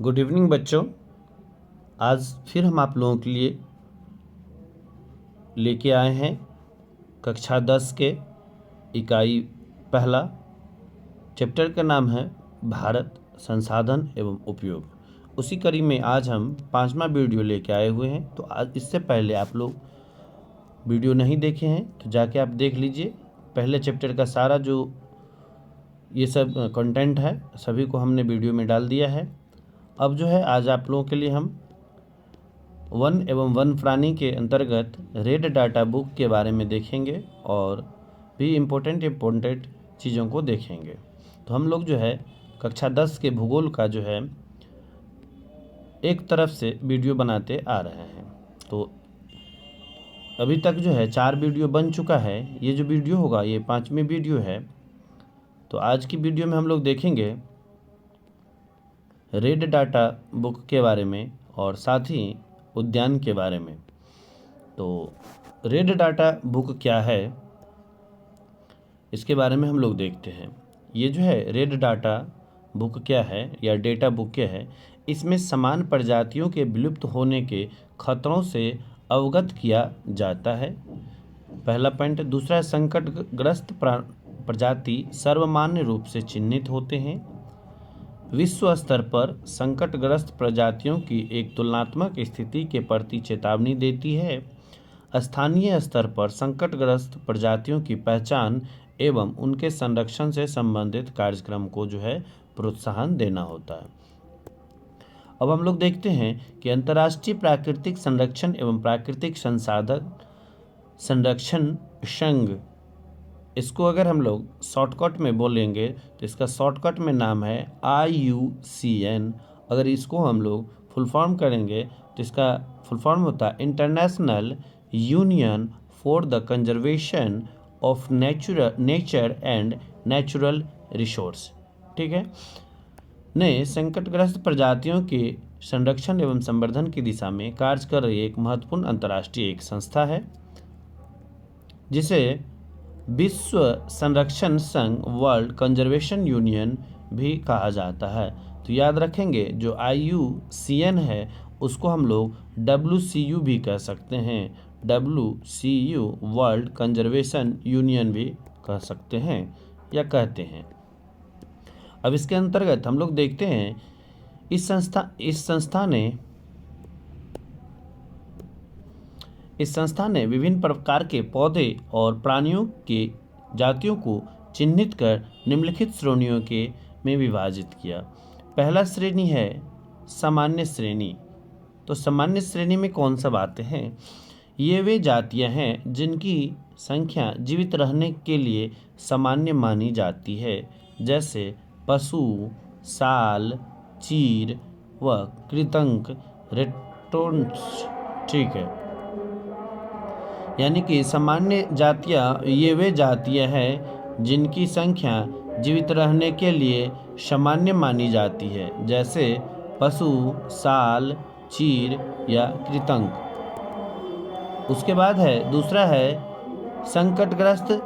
Good evening बच्चों। आज फिर हम आप लोगों के लिए लेके आए हैं कक्षा 10 के इकाई पहला। चैप्टर का नाम है भारत संसाधन एवं उपयोग। उसी कड़ी में आज हम 5वां वीडियो लेके आए हुए हैं। तो आज इससे पहले आप लोग वीडियो नहीं देखे हैं तो जाके आप देख लीजिए। पहले चैप्टर का सारा जो ये सब कंटेंट है सभी को हमने वीडियो में डाल दिया है। अब जो है आज आप लोगों के लिए हम वन एवं वन प्राणी के अंतर्गत रेड डाटा बुक के बारे में देखेंगे और भी इम्पोर्टेंट चीज़ों को देखेंगे। तो हम लोग जो है कक्षा 10 के भूगोल का जो है एक तरफ से वीडियो बनाते आ रहे हैं। तो अभी तक जो है 4 वीडियो बन चुका है। ये जो वीडियो होगा ये 5वीं वीडियो है। तो आज की वीडियो में हम लोग देखेंगे रेड डाटा बुक के बारे में और साथ ही उद्यान के बारे में। तो रेड डाटा बुक क्या है इसके बारे में हम लोग देखते हैं। ये जो है रेड डाटा बुक क्या है या डेटा बुक क्या है, इसमें समान प्रजातियों के विलुप्त होने के खतरों से अवगत किया जाता है, पहला पॉइंट। दूसरा है संकटग्रस्त प्रजाति सर्वमान्य रूप से चिन्हित होते हैं। विश्व स्तर पर संकटग्रस्त प्रजातियों की एक तुलनात्मक स्थिति के प्रति चेतावनी देती है। स्थानीय स्तर पर संकटग्रस्त प्रजातियों की पहचान एवं उनके संरक्षण से संबंधित कार्यक्रम को जो है प्रोत्साहन देना होता है। अब हम लोग देखते हैं कि अंतर्राष्ट्रीय प्राकृतिक संरक्षण एवं प्राकृतिक संसाधन संरक्षण संघ, इसको अगर हम लोग शॉर्टकट में बोलेंगे तो इसका शॉर्टकट में नाम है IUCN। अगर इसको हम लोग फुल फॉर्म करेंगे तो इसका फुल फॉर्म होता है international union for the conservation of nature and natural resource. ठीक है, ने संकटग्रस्त प्रजातियों के संरक्षण एवं संवर्धन की दिशा में कार्य कर रही एक महत्वपूर्ण अंतर्राष्ट्रीय एक संस्था है जिसे विश्व संरक्षण संघ वर्ल्ड कंजर्वेशन यूनियन भी कहा जाता है। तो याद रखेंगे जो IUCN है उसको हम लोग WCU भी कह सकते हैं। WCU वर्ल्ड कंजर्वेशन यूनियन भी कह सकते हैं या कहते हैं। अब इसके अंतर्गत हम लोग देखते हैं इस संस्था ने विभिन्न प्रकार के पौधे और प्राणियों के जातियों को चिन्हित कर निम्नलिखित श्रेणियों के में विभाजित किया। पहला श्रेणी है सामान्य श्रेणी। तो सामान्य श्रेणी में कौन सब आते हैं? ये वे जातियां हैं जिनकी संख्या जीवित रहने के लिए सामान्य मानी जाती है, जैसे पशु, साल, चीर व कृंतक रेटोन्स। ठीक है, यानी कि सामान्य जातियाँ ये वे जातियाँ हैं जिनकी संख्या जीवित रहने के लिए सामान्य मानी जाती है, जैसे पशु, साल, चीर या कृंतक। उसके बाद है दूसरा है संकटग्रस्त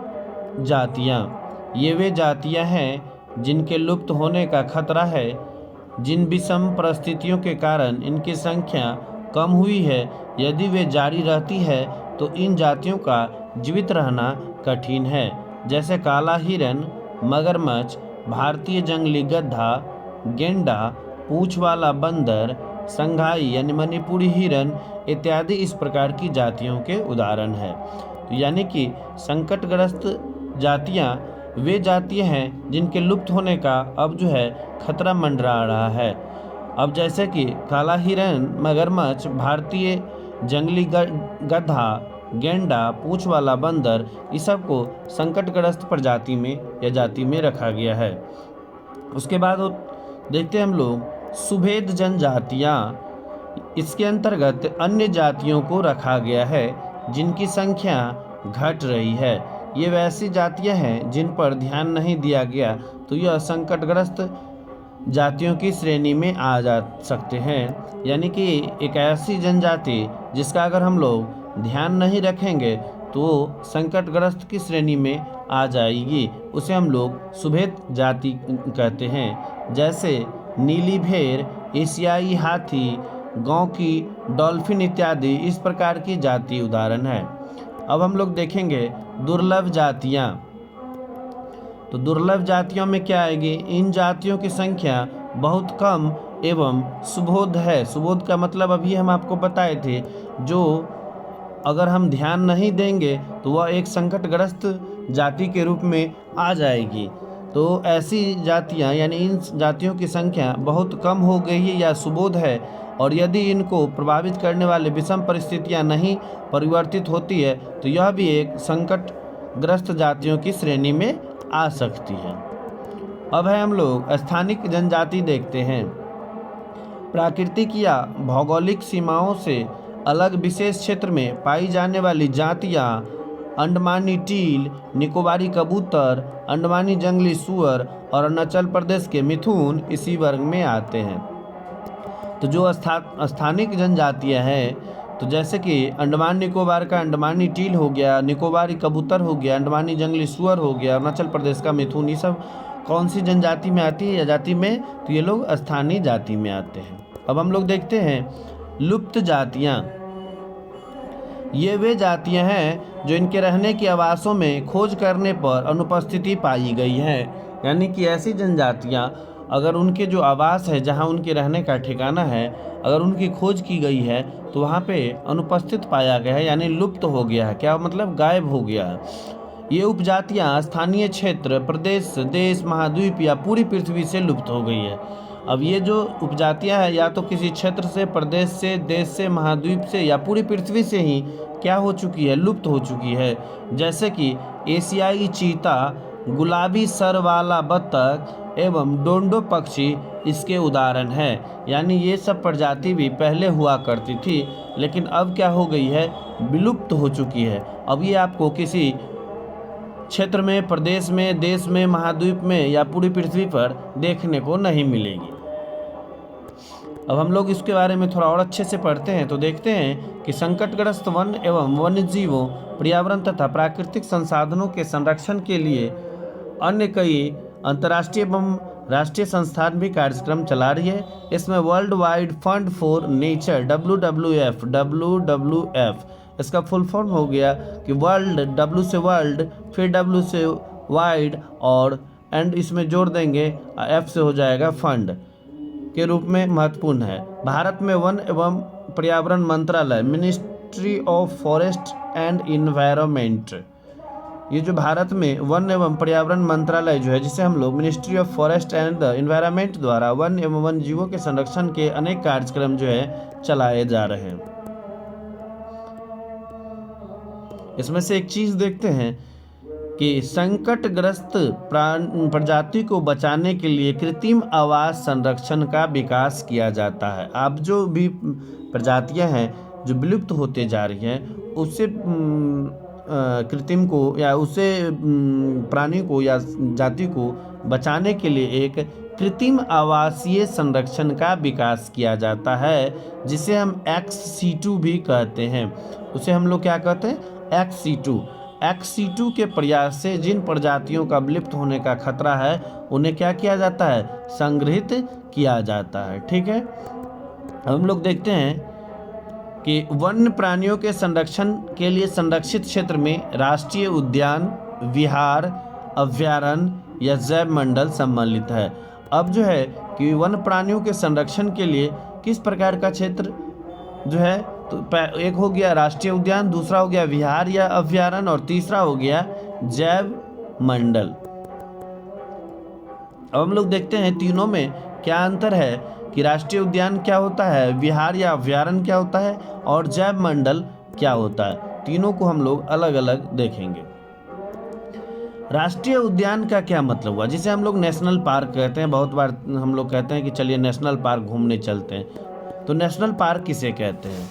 जातियाँ। ये वे जातियाँ हैं जिनके लुप्त होने का खतरा है, जिन विषम परिस्थितियों के कारण इनकी संख्या कम हुई है। यदि वे जारी रहती है तो इन जातियों का जीवित रहना कठिन है, जैसे काला हिरन, मगरमच्छ, भारतीय जंगली गधा, गेंडा, पूंछ वाला बंदर, संघाई यानी मणिपुरी हिरन इत्यादि इस प्रकार की जातियों के उदाहरण हैं। तो यानी कि संकटग्रस्त जातियां वे जातियां हैं जिनके लुप्त होने का अब जो है खतरा मंडरा रहा है। अब जैसे कि काला हिरन, मगरमच्छ, भारतीय जंगली गधा, गेंडा, पूंछ वाला बंदर, इस सब को संकटग्रस्त प्रजाति में या जाति में रखा गया है। उसके बाद देखते हैं हम लोग सुभेद जनजातियाँ। इसके अंतर्गत अन्य जातियों को रखा गया है जिनकी संख्या घट रही है। ये वैसी जातियाँ हैं जिन पर ध्यान नहीं दिया गया तो यह संकटग्रस्त जातियों की श्रेणी में आ जा सकते हैं। यानी कि एक ऐसी जनजाति जिसका अगर हम लोग ध्यान नहीं रखेंगे तो संकटग्रस्त की श्रेणी में आ जाएगी, उसे हम लोग सुभेद जाति कहते हैं। जैसे नीली भेड़, एशियाई हाथी, गांव की डॉल्फिन इत्यादि इस प्रकार की जाति उदाहरण है। अब हम लोग देखेंगे दुर्लभ जातियां। तो दुर्लभ जातियों में क्या आएगी? इन जातियों की संख्या बहुत कम एवं सुबोध है। सुबोध का मतलब अभी हम आपको बताए थे, जो अगर हम ध्यान नहीं देंगे तो वह एक संकटग्रस्त जाति के रूप में आ जाएगी। तो ऐसी जातियां यानी इन जातियों की संख्या बहुत कम हो गई है या सुबोध है, और यदि इनको प्रभावित करने वाले विषम परिस्थितियां नहीं परिवर्तित होती है तो यह भी एक संकटग्रस्त जातियों की श्रेणी में आ सकती है। अब है हम लोग स्थानिक जनजाति देखते हैं। प्राकृतिक या भौगोलिक सीमाओं से अलग विशेष क्षेत्र में पाई जाने वाली जातियां अंडमानी टील, निकोबारी कबूतर, अंडमानी जंगली सूअर और अरुणाचल प्रदेश के मिथुन इसी वर्ग में आते हैं। तो जो स्थानिक जनजातियां हैं, तो जैसे कि अंडमान निकोबार का अंडमानी टील हो गया, निकोबारी कबूतर हो गया, अंडमानी जंगली सूअर हो गया, अरुणाचल प्रदेश का मिथुन, ये सब कौन सी जनजाति में आती है या जाति में? तो ये लोग स्थानीय जाति में आते हैं। अब हम लोग देखते हैं लुप्त जातियां। ये वे जातियां हैं जो इनके रहने के आवासों में खोज करने पर अनुपस्थिति पाई गई है। यानी कि ऐसी जनजातियां अगर उनके जो आवास है, जहां उनके रहने का ठिकाना है, अगर उनकी खोज की गई है तो वहां पे अनुपस्थित पाया गया है, यानी लुप्त हो गया है। क्या मतलब? गायब हो गया है। ये उपजातियां स्थानीय क्षेत्र, प्रदेश, देश, महाद्वीप या पूरी पृथ्वी से लुप्त हो गई है। अब ये जो उपजातियां हैं या तो किसी क्षेत्र से, प्रदेश से, देश से, महाद्वीप से या पूरी पृथ्वी से ही क्या हो चुकी है? लुप्त हो चुकी है। जैसे कि एशियाई चीता, गुलाबी सर वाला बत्तख एवं डोंडो पक्षी इसके उदाहरण हैं। यानी ये सब प्रजाति भी पहले हुआ करती थी, लेकिन अब क्या हो गई है? विलुप्त हो चुकी है। अब ये आपको किसी क्षेत्र में, प्रदेश में, देश में, महाद्वीप में या पूरी पृथ्वी पर देखने को नहीं मिलेगी। अब हम लोग इसके बारे में थोड़ा और अच्छे से पढ़ते हैं तो देखते हैं कि संकटग्रस्त वन एवं वन्यजीवों, पर्यावरण तथा प्राकृतिक संसाधनों के संरक्षण के लिए अन्य कई अंतर्राष्ट्रीय एवं राष्ट्रीय संस्थान भी कार्यक्रम चला रही है। इसमें world wide fund for nature WWF, इसका फुल फॉर्म हो गया कि वर्ल्ड, W से वर्ल्ड, फिर W से वाइड और एंड इसमें जोड़ देंगे F से हो जाएगा फंड के रूप में महत्वपूर्ण है। भारत में वन एवं पर्यावरण मंत्रालय, ministry of forest and environment, ये जो भारत में वन एवं पर्यावरण मंत्रालय जो है, जिसे हम लोग ministry of forest and the environment द्वारा वन एवं वन जीवों के संरक्षण के अनेक कार्यक्रम जो है चलाए जा रहे हैं। इसमें से एक चीज देखते हैं कि संकटग्रस्त प्रजाति को बचाने के लिए कृत्रिम आवास संरक्षण का विकास किया जाता है। अब जो भी प्रजातियां हैं जो विलुप्त होते जा रही हैं, उससे कृत्रिम को या उससे प्राणी को या जाति को बचाने के लिए एक कृत्रिम आवासीय संरक्षण का विकास किया जाता है, जिसे हम XC2 भी कहते हैं। उसे हम लोग क्या कहते हैं? XC2 के प्रयास से जिन प्रजातियों का विलुप्त होने का खतरा है उन्हें क्या किया जाता है? संग्रहित किया जाता है। ठीक है। हम लोग देखते हैं कि वन्य प्राणियों के संरक्षण के लिए संरक्षित क्षेत्र में राष्ट्रीय उद्यान, विहार, अभयारण्य या जैव मंडल सम्मिलित है। अब जो है कि वन्य प्राणियों के संरक्षण के लिए किस प्रकार का क्षेत्र जो है, तो एक हो गया राष्ट्रीय उद्यान, दूसरा हो गया विहार या अभयारण्य और तीसरा हो गया जैव मंडल। अब हम लोग देखते हैं तीनों में क्या अंतर है कि राष्ट्रीय उद्यान क्या होता है, विहार या अभयारण्य क्या होता है और जैव मंडल क्या होता है। तीनों को हम लोग अलग अलग देखेंगे। राष्ट्रीय उद्यान का क्या मतलब हुआ, जिसे हम लोग नेशनल पार्क कहते हैं। बहुत बार हम लोग कहते हैं कि चलिए नेशनल पार्क घूमने चलते हैं। तो नेशनल पार्क किसे कहते हैं?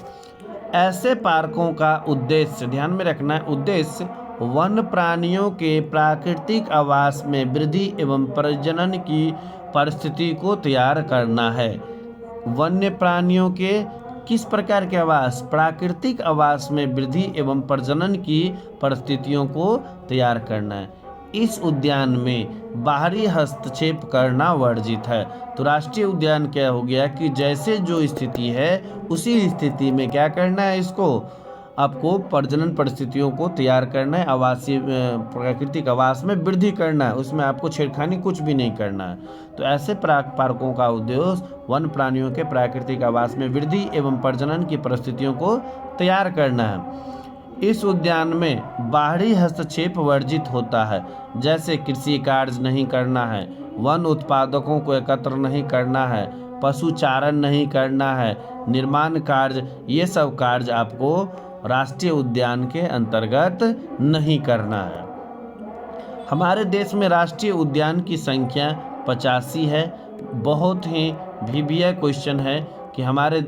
ऐसे पार्कों का उद्देश्य, ध्यान में रखना है, उद्देश्य वन्य प्राणियों के प्राकृतिक आवास में वृद्धि एवं प्रजनन की परिस्थिति को तैयार करना है। वन्य प्राणियों के किस प्रकार के आवास? प्राकृतिक आवास में वृद्धि एवं प्रजनन की परिस्थितियों को तैयार करना है। इस उद्यान में बाहरी हस्तक्षेप करना वर्जित है। तो राष्ट्रीय उद्यान क्या हो गया कि जैसे जो स्थिति है उसी स्थिति में क्या करना है, इसको आपको प्रजनन परिस्थितियों को तैयार करना है, आवासीय प्राकृतिक आवास में वृद्धि करना है, उसमें आपको छेड़खानी कुछ भी नहीं करना है। तो ऐसे पार्कों का उद्देश्य वन प्राणियों के प्राकृतिक आवास में वृद्धि एवं प्रजनन की परिस्थितियों को तैयार करना है। इस उद्यान में बाहरी हस्तक्षेप वर्जित होता है, जैसे कृषि कार्य नहीं करना है, वन उत्पादकों को एकत्र नहीं करना है, पशुचारण नहीं करना है, निर्माण कार्य, ये सब कार्य आपको राष्ट्रीय उद्यान के अंतर्गत नहीं करना है। हमारे देश में राष्ट्रीय उद्यान की संख्या 85 है। बहुत ही वीवीआई क्वेश्चन है कि हमारे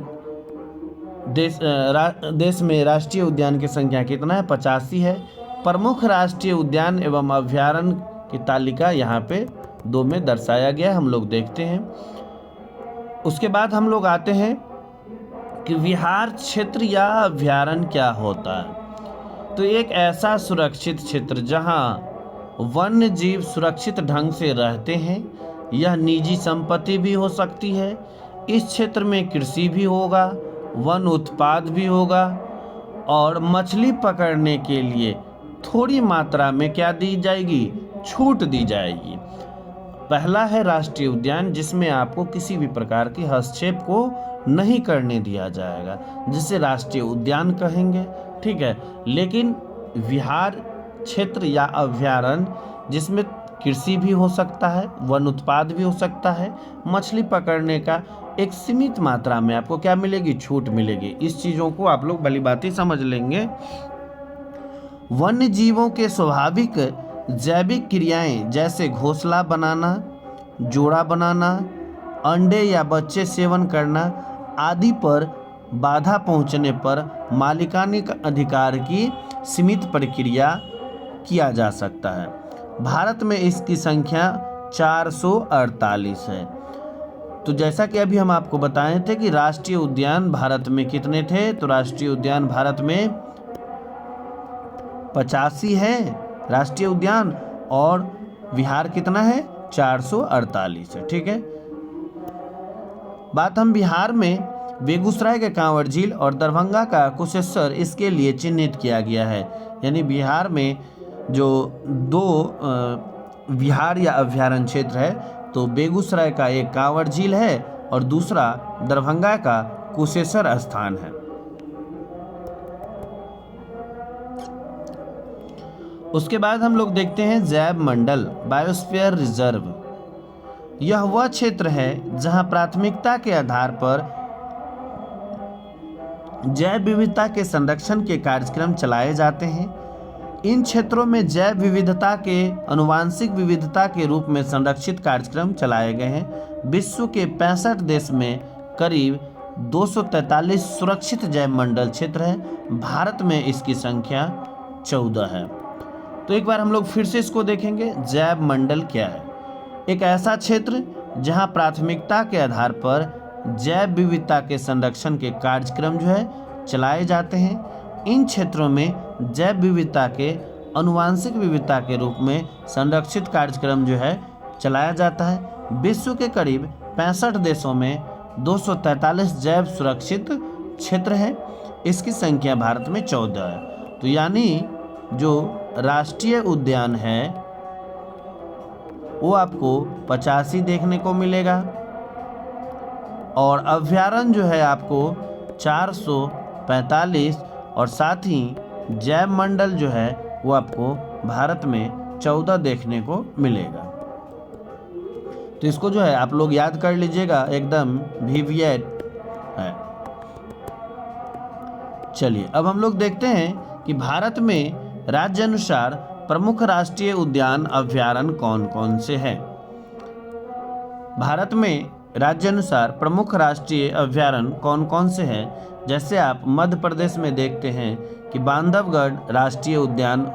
देश में राष्ट्रीय उद्यान की संख्या कितना है, 85 है। प्रमुख राष्ट्रीय उद्यान एवं अभयारण्य की तालिका यहाँ पे 2 में दर्शाया गया, हम लोग देखते हैं। उसके बाद हम लोग आते हैं कि विहार क्षेत्र या अभयारण्य क्या होता है। तो एक ऐसा सुरक्षित क्षेत्र जहाँ वन्य जीव सुरक्षित ढंग से रहते हैं। यह निजी संपत्ति भी हो सकती है। इस क्षेत्र में कृषि भी होगा, वन उत्पाद भी होगा और मछली पकड़ने के लिए थोड़ी मात्रा में क्या दी जाएगी, छूट दी जाएगी। पहला है राष्ट्रीय उद्यान, जिसमें आपको किसी भी प्रकार की हस्तक्षेप को नहीं करने दिया जाएगा, जिसे राष्ट्रीय उद्यान कहेंगे, ठीक है। लेकिन विहार क्षेत्र या अभयारण्य जिसमें कृषि भी हो सकता है, वन उत्पाद भी हो सकता है, मछली पकड़ने का एक सीमित मात्रा में आपको क्या मिलेगी, छूट मिलेगी। इस चीज़ों को आप लोग भली भांति समझ लेंगे। वन्य जीवों के स्वाभाविक जैविक क्रियाएं जैसे घोंसला बनाना, जोड़ा बनाना, अंडे या बच्चे सेवन करना आदि पर बाधा पहुंचने पर मालिकानी अधिकार की सीमित प्रक्रिया किया जा सकता है। भारत में इसकी संख्या 448 है। तो जैसा कि अभी हम आपको बताए थे कि राष्ट्रीय उद्यान भारत में कितने थे, तो राष्ट्रीय उद्यान भारत में 85 है राष्ट्रीय उद्यान, और विहार कितना है, 448 है, ठीक है। बात हम बिहार में बेगूसराय के कांवड़ झील और दरभंगा का कुशेश्वर इसके लिए चिन्हित किया गया है। यानी बिहार में जो 2 विहार या अभयारण्य क्षेत्र है, तो बेगूसराय का एक कांवड़ झील है और दूसरा दरभंगा का कुशेश्वर स्थान है। उसके बाद हम लोग देखते हैं जैव मंडल, बायोस्फीयर रिजर्व। यह वह क्षेत्र है जहां प्राथमिकता के आधार पर जैव विविधता के संरक्षण के कार्यक्रम चलाए जाते हैं। इन क्षेत्रों में जैव विविधता के आनुवांशिक विविधता के रूप में संरक्षित कार्यक्रम चलाए गए हैं। विश्व के 65 देश में करीब 243 सुरक्षित जैव मंडल क्षेत्र हैं। भारत में इसकी संख्या 14 है। तो एक बार हम लोग फिर से इसको देखेंगे, जैव मंडल क्या है। एक ऐसा क्षेत्र जहां प्राथमिकता के आधार पर जैव विविधता के संरक्षण के कार्यक्रम जो है चलाए जाते हैं। इन क्षेत्रों में जैव विविधता के आनुवांशिक विविधता के रूप में संरक्षित कार्यक्रम जो है चलाया जाता है। विश्व के करीब 65 देशों में 243 जैव सुरक्षित क्षेत्र है। इसकी संख्या भारत में 14 है। तो यानी जो राष्ट्रीय उद्यान है वो आपको 85 देखने को मिलेगा और अभयारण्य जो है आपको 445 और साथ ही जैव मंडल जो है वो आपको भारत में 14 देखने को मिलेगा। तो इसको जो है आप लोग याद कर लीजिएगा, एकदम वीवीआई है। चलिए अब हम लोग देखते हैं कि भारत में राज्य अनुसार प्रमुख राष्ट्रीय उद्यान अभयारण्य कौन कौन से हैं। भारत में राज्य अनुसार प्रमुख राष्ट्रीय अभयारण्य कौन कौन से हैं, जैसे आप मध्य प्रदेश में देखते हैं कि बांधवगढ़ राष्ट्रीय उद्यान,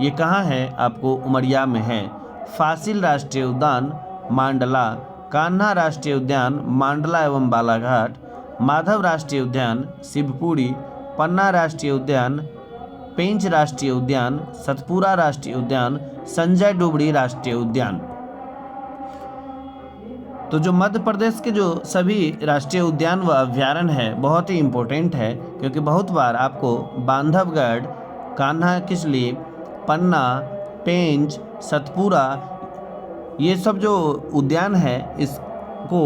ये कहाँ है, आपको उमरिया में है। फासिल राष्ट्रीय उद्यान मांडला, कान्हा राष्ट्रीय उद्यान मांडला एवं बालाघाट, माधव राष्ट्रीय उद्यान शिवपुरी, पन्ना राष्ट्रीय उद्यान पेंच राष्ट्रीय उद्यान, सतपुरा राष्ट्रीय उद्यान, संजय डुबरी राष्ट्रीय उद्यान। तो जो मध्य प्रदेश के जो सभी राष्ट्रीय उद्यान व अभ्यारण्य है बहुत ही इम्पोर्टेंट है, क्योंकि बहुत बार आपको बांधवगढ़, कान्हा किसली, पन्ना, पेंच, सतपुरा, ये सब जो उद्यान है इसको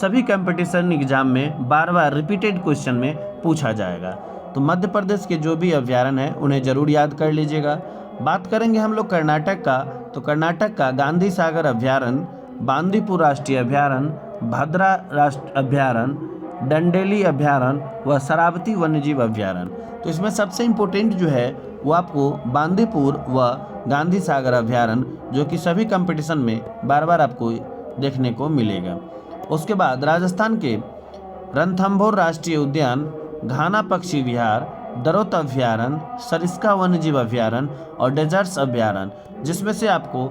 सभी कंपटीशन एग्जाम में बार बार रिपीटेड क्वेश्चन में पूछा जाएगा। तो मध्य प्रदेश के जो भी अभ्यारण्य है उन्हें जरूर याद कर लीजिएगा। बात करेंगे हम लोग कर्नाटक का, तो कर्नाटक का गांधी सागर अभ्यारण्य, बांदीपुर राष्ट्रीय अभ्यारण्य, भद्रा राष्ट्रीय अभ्यारण्य, डंडेली अभ्यारण्य व शरावती वन्यजीव अभ्यारण्य। तो इसमें सबसे इम्पोर्टेंट जो है वो आपको बांदीपुर व गांधी सागर अभ्यारण्य, जो कि सभी कंपटीशन में बार बार आपको देखने को मिलेगा। उसके बाद राजस्थान के रणथंभौर राष्ट्रीय उद्यान, घाना पक्षी विहार, दरोत अभ्यारण्य, सरिस्का वन्यजीव अभ्यारण्य और डेजर्ट्स अभ्यारण्य, जिसमें से आपको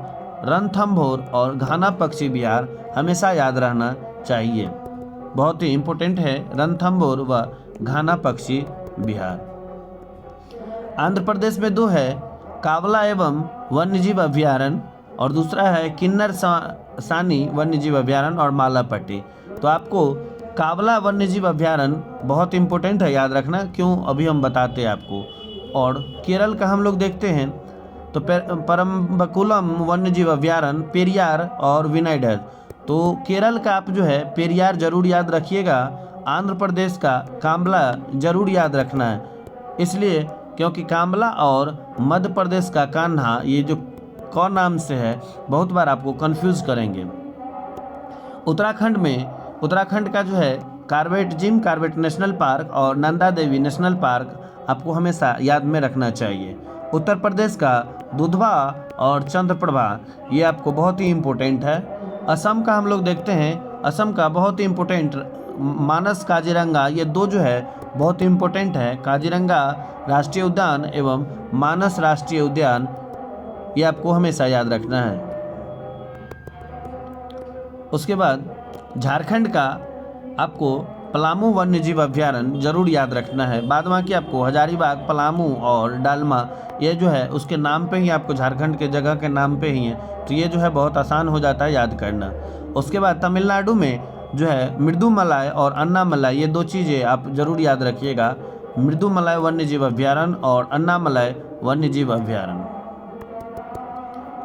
रणथंभौर और घाना पक्षी विहार हमेशा याद रहना चाहिए। बहुत ही इम्पोर्टेंट है रणथंभौर व घाना पक्षी विहार। आंध्र प्रदेश में दो है, कावला एवं वन्यजीव अभ्यारण्य और दूसरा है किन्नर सानी वन्यजीव अभ्यारण्य और मालापट्टी। तो आपको कावला वन्यजीव अभ्यारण्य बहुत इम्पोर्टेंट है, याद रखना क्यों अभी हम बताते हैं आपको। और केरल का हम लोग देखते हैं तो परम्बकुलम वन्यजीव अभ्यारण्य, पेरियार और विनाइडर। तो केरल का आप जो है पेरियार जरूर याद रखिएगा, आंध्र प्रदेश का कांबला जरूर याद रखना है, इसलिए क्योंकि कांबला और मध्य प्रदेश का कान्हा ये जो कौन नाम से है बहुत बार आपको कंफ्यूज करेंगे। उत्तराखंड में उत्तराखंड का जो है Corbett Jim, Corbett national park और नंदा देवी नेशनल पार्क आपको हमेशा याद में रखना चाहिए। उत्तर प्रदेश का दुधवा और चंद्रप्रभा ये आपको बहुत ही इम्पोर्टेंट है। असम का हम लोग देखते हैं, असम का बहुत ही इम्पोर्टेंट मानस काजीरंगा, ये दो जो है बहुत इम्पोर्टेंट है। काजीरंगा राष्ट्रीय उद्यान एवं मानस राष्ट्रीय उद्यान ये आपको हमेशा याद रखना है। उसके बाद झारखंड का आपको पलामू वन्यजीव अभ्यारण्य जरूर याद रखना है। बाद बाकी आपको हजारीबाग, पलामू और डालमा ये जो है उसके नाम पे ही आपको झारखंड के जगह के नाम पे ही है, तो ये जो है बहुत आसान हो जाता है याद करना। उसके बाद तमिलनाडु में जो है मृदुमलाई और अन्नामलाई, ये दो चीज़ें आप जरूर याद रखिएगा, मृदुमलाई वन्यजीव अभ्यारण्य और अन्नामलाई वन्यजीव अभ्यारण्य।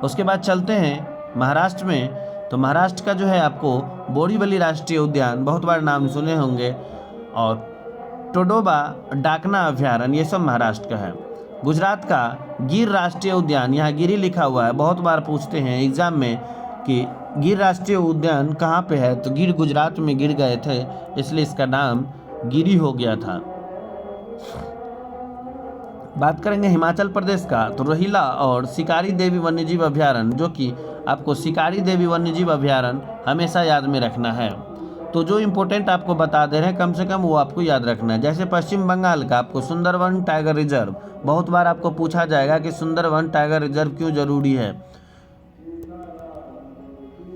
उसके बाद चलते हैं महाराष्ट्र में, तो महाराष्ट्र का जो है आपको बोरीवली राष्ट्रीय उद्यान, बहुत बार नाम सुने होंगे, और टोडोबा डाकना अभ्यारण्य, ये सब महाराष्ट्र का है। गुजरात का गिर राष्ट्रीय उद्यान, यहाँ गिरी लिखा हुआ है, बहुत बार पूछते हैं एग्जाम में कि गिर राष्ट्रीय उद्यान कहाँ पे है, तो गिर गुजरात में गिर गए थे इसलिए इसका नाम गिरी हो गया था। बात करेंगे हिमाचल प्रदेश का, तो रोहिला और शिकारी देवी वन्यजीव अभ्यारण्य, जो कि आपको शिकारी देवी वन्यजीव अभ्यारण्य हमेशा याद में रखना है। तो जो इम्पोर्टेंट आपको बता दे रहे हैं कम से कम वो आपको याद रखना है। जैसे पश्चिम बंगाल का आपको सुंदरवन टाइगर रिजर्व, बहुत बार आपको पूछा जाएगा कि सुंदरवन टाइगर रिजर्व क्यों जरूरी है,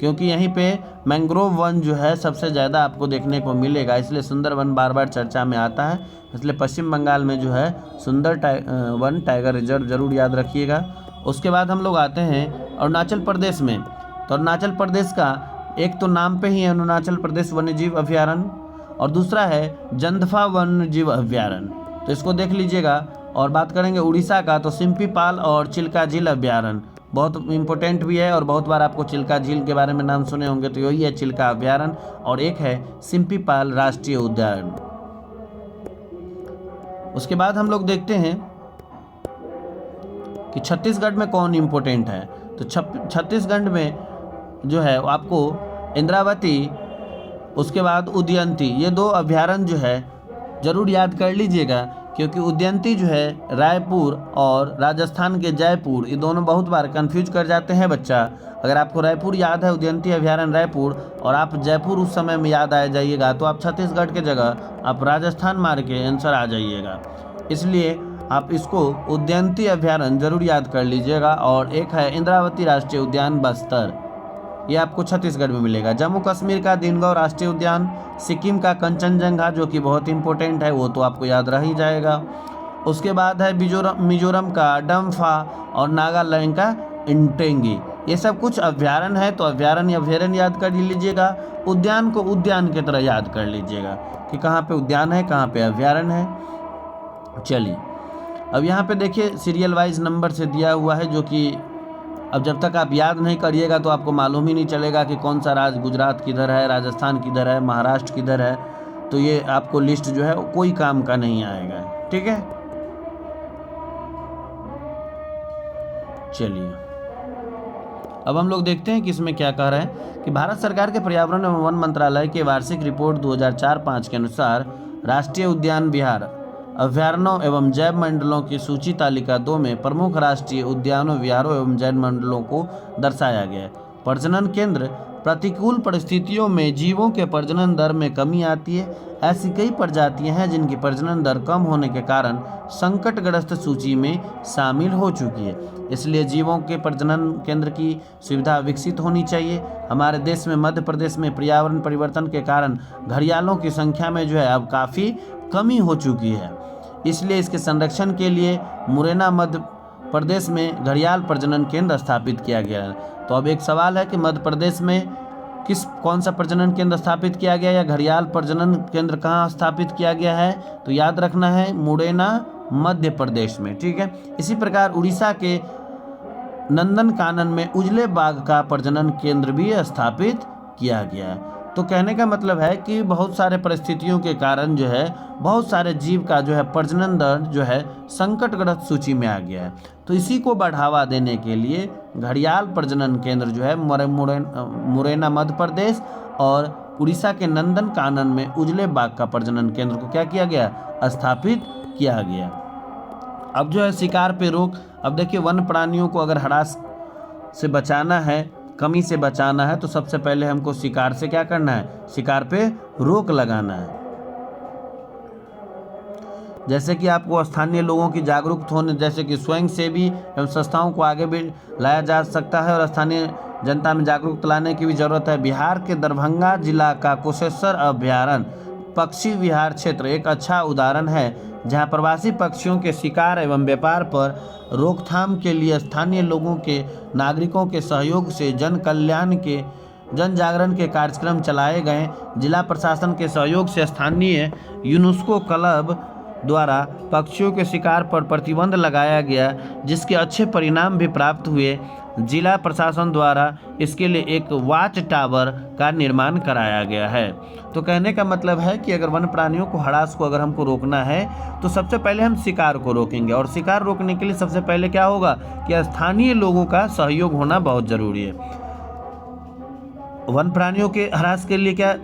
क्योंकि यहीं पे मैंग्रोव वन जो है सबसे ज़्यादा आपको देखने को मिलेगा, इसलिए सुंदरवन बार बार चर्चा में आता है। इसलिए पश्चिम बंगाल में जो है सुंदरवन टाइगर रिजर्व जरूर याद रखिएगा। उसके बाद हम लोग आते हैं अरुणाचल प्रदेश में, तो अरुणाचल प्रदेश का एक तो नाम पे ही है अरुणाचल प्रदेश वन्यजीव अभ्यारण्य और दूसरा है जंधफा वन्यजीव अभ्यारण्य, तो इसको देख लीजिएगा। और बात करेंगे उड़ीसा का, तो सिम्पीपाल और चिल्का झील अभ्यारण्य बहुत इम्पोर्टेंट भी है, और बहुत बार आपको चिल्का झील के बारे में नाम सुने होंगे, तो यही है चिल्का अभ्यारण्य, और एक है सिम्पीपाल राष्ट्रीय उद्यान। उसके बाद हम लोग देखते हैं कि छत्तीसगढ़ में कौन इम्पोर्टेंट है, तो छत्तीसगढ़ में जो है आपको इंद्रावती, उसके बाद उदयंती, ये दो अभ्यारण्य जो है जरूर याद कर लीजिएगा, क्योंकि उदयंती जो है रायपुर और राजस्थान के जयपुर, ये दोनों बहुत बार कंफ्यूज कर जाते हैं बच्चा। अगर आपको रायपुर याद है, उदयंती अभ्यारण्य रायपुर, और आप जयपुर उस समय में याद आ जाइएगा, तो आप छत्तीसगढ़ के जगह आप राजस्थान मार के आंसर आ जाइएगा। इसलिए आप इसको उदयंती अभ्यारण्य जरूर याद कर लीजिएगा। और एक है इंद्रावती राष्ट्रीय उद्यान बस्तर, ये आपको छत्तीसगढ़ में मिलेगा। जम्मू कश्मीर का दिनगौ राष्ट्रीय उद्यान, सिक्किम का कंचनजंगा जो कि बहुत इंपॉर्टेंट है, वो तो आपको याद रह ही जाएगा। उसके बाद है मिजोरम का डम्फा और नागालैंड का इंटेंगी। ये सब कुछ अभ्यारण्य है, तो अभ्यारण्य याद कर लीजिएगा। उद्यान को उद्यान की तरह याद कर लीजिएगा कि कहाँ पे उद्यान है, कहाँ पे अभ्यारण्य है। चलिए अब यहाँ पे देखिए सीरियल वाइज नंबर से दिया हुआ है, जो कि अब जब तक आप याद नहीं करिएगा तो आपको मालूम ही नहीं चलेगा कि कौन सा राज्य गुजरात किधर है, राजस्थान किधर है, महाराष्ट्र किधर है। तो ये आपको लिस्ट जो है कोई काम का नहीं आएगा। ठीक है, चलिए अब हम लोग देखते हैं कि इसमें क्या कह रहे हैं कि भारत सरकार के पर्यावरण एवं वन मंत्रालय के वार्षिक रिपोर्ट 2004-05 के अनुसार राष्ट्रीय उद्यान बिहार अभ्यारण्यों एवं जैव मंडलों की सूची तालिका 2 में प्रमुख राष्ट्रीय उद्यानों, विहारों एवं जैव मंडलों को दर्शाया गया है। प्रजनन केंद्र, प्रतिकूल परिस्थितियों में जीवों के प्रजनन दर में कमी आती है। ऐसी कई प्रजातियां हैं जिनकी प्रजनन दर कम होने के कारण संकटग्रस्त सूची में शामिल हो चुकी है। इसलिए जीवों के प्रजनन केंद्र की सुविधा विकसित होनी चाहिए। हमारे देश में मध्य प्रदेश में पर्यावरण परिवर्तन के कारण घड़ियालों की संख्या में जो है अब काफ़ी कमी हो चुकी है। इसलिए इसके संरक्षण के लिए मुरैना मध्य प्रदेश में घड़ियाल प्रजनन केंद्र स्थापित किया गया है। तो अब एक सवाल है कि मध्य प्रदेश में कौन सा प्रजनन केंद्र स्थापित किया गया या घड़ियाल प्रजनन केंद्र कहाँ स्थापित किया गया है? तो याद रखना है मुरैना मध्य प्रदेश में। ठीक है, इसी प्रकार उड़ीसा के नंदनकानन में उजले बाघ का प्रजनन केंद्र भी स्थापित किया गया है। तो कहने का मतलब है कि बहुत सारे परिस्थितियों के कारण जो है बहुत सारे जीव का जो है प्रजनन दर जो है संकटग्रस्त सूची में आ गया है। तो इसी को बढ़ावा देने के लिए घड़ियाल प्रजनन केंद्र जो है मुरैना मध्य प्रदेश और उड़ीसा के नंदनकानन में उजले बाघ का प्रजनन केंद्र को क्या किया गया? स्थापित किया गया। अब जो है शिकार पे रोक। अब देखिए वन प्राणियों को अगर हरास से बचाना है, कमी से बचाना है, तो सबसे पहले हमको शिकार से क्या करना है? शिकार पे रोक लगाना है। जैसे कि आपको स्थानीय लोगों की जागरूक होने, जैसे कि स्वयं सेवी एवं संस्थाओं को आगे भी लाया जा सकता है और स्थानीय जनता में जागरूकता लाने की भी जरूरत है। बिहार के दरभंगा जिला का कुशेश्वर अभ्यारण्य पक्षी विहार क्षेत्र एक अच्छा उदाहरण है, जहां प्रवासी पक्षियों के शिकार एवं व्यापार पर रोकथाम के लिए स्थानीय लोगों के नागरिकों के सहयोग से जन जागरण के कार्यक्रम चलाए गए। जिला प्रशासन के सहयोग से स्थानीय यूनेस्को क्लब द्वारा पक्षियों के शिकार पर प्रतिबंध लगाया गया, जिसके अच्छे परिणाम भी प्राप्त हुए। जिला प्रशासन द्वारा इसके लिए एक वॉच टावर का निर्माण कराया गया है। तो कहने का मतलब है कि अगर वन प्राणियों को हरास को अगर हमको रोकना है तो सबसे पहले हम शिकार को रोकेंगे, और शिकार रोकने के लिए सबसे पहले क्या होगा कि स्थानीय लोगों का सहयोग होना बहुत ज़रूरी है। वन प्राणियों के हरास के लिए क्या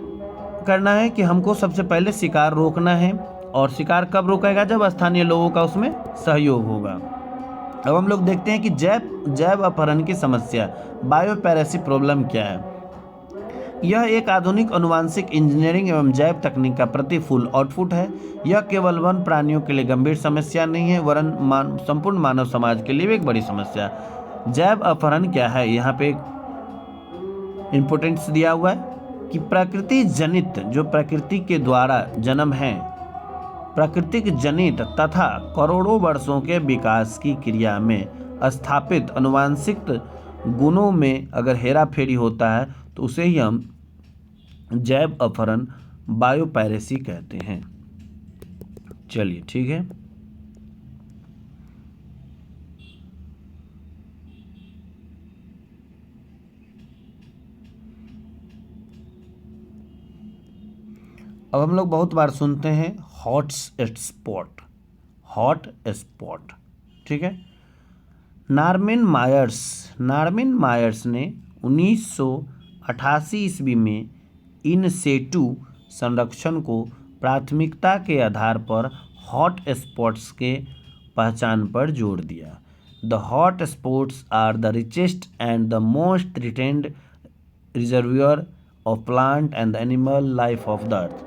करना है कि हमको सबसे पहले शिकार रोकना है, और शिकार कब रोकेगा? जब स्थानीय लोगों का उसमें सहयोग होगा। अब हम लोग देखते हैं कि जैव अपहरण की समस्या, बायोपैरेसी प्रॉब्लम क्या है। यह एक आधुनिक अनुवांशिक इंजीनियरिंग एवं जैव तकनीक का प्रतिकूल आउटपुट है। यह केवल वन प्राणियों के लिए गंभीर समस्या नहीं है, वरन संपूर्ण मानव समाज के लिए भी एक बड़ी समस्या। जैव अपहरण क्या है? यहाँ पे इम्पोर्टेंस दिया हुआ है कि प्रकृति जनित, जो प्रकृति के द्वारा जन्म है, प्राकृतिक जनित तथा करोड़ों वर्षों के विकास की क्रिया में स्थापित अनुवांशिक गुणों में अगर हेराफेरी होता है तो उसे ही हम जैव अपहरण, बायोपैरेसी कहते हैं। चलिए ठीक है, अब हम लोग बहुत बार सुनते हैं हॉट स्पॉट। ठीक है, नार्मन मायर्स ने 1988 ईस्वी में इन सेटू संरक्षण को प्राथमिकता के आधार पर हॉट स्पॉट्स के पहचान पर जोड़ दिया। The hot spots are the richest and the most retained reservoir of plant and animal life of the earth.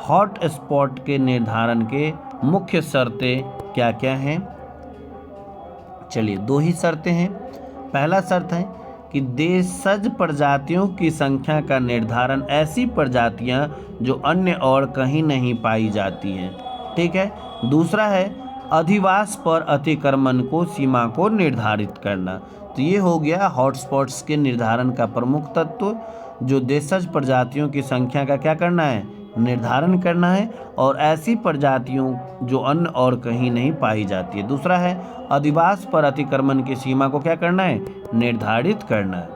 Hot spot के निर्धारण के मुख्य शर्तें क्या क्या हैं? चलिए, 2 ही शर्तें हैं। पहला शर्त है कि देशज प्रजातियों की संख्या का निर्धारण ऐसी प्रजातियां जो अन्य और कहीं नहीं पाई जाती हैं। ठीक है। दूसरा है अधिवास पर अतिक्रमण को सीमा को निर्धारित करना। तो ये हो गया हॉटस्पॉट्स के निर्धारण का प्रमुख तत्व, जो देशज प्रजातियों की संख्या का क्या करना है, निर्धारण करना है, और ऐसी प्रजातियों जो अन्य और कहीं नहीं पाई जाती है। दूसरा है अधिवास पर अतिक्रमण की सीमा को क्या करना है, निर्धारित करना है।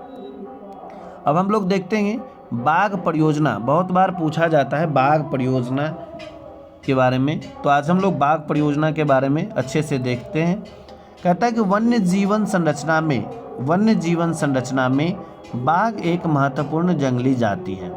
अब हम लोग देखते हैं बाघ परियोजना, बहुत बार पूछा जाता है बाघ परियोजना के बारे में, तो आज हम लोग बाघ परियोजना के बारे में अच्छे से देखते हैं। कहता है कि वन्य जीवन संरचना में बाघ एक महत्वपूर्ण जंगली जाति है।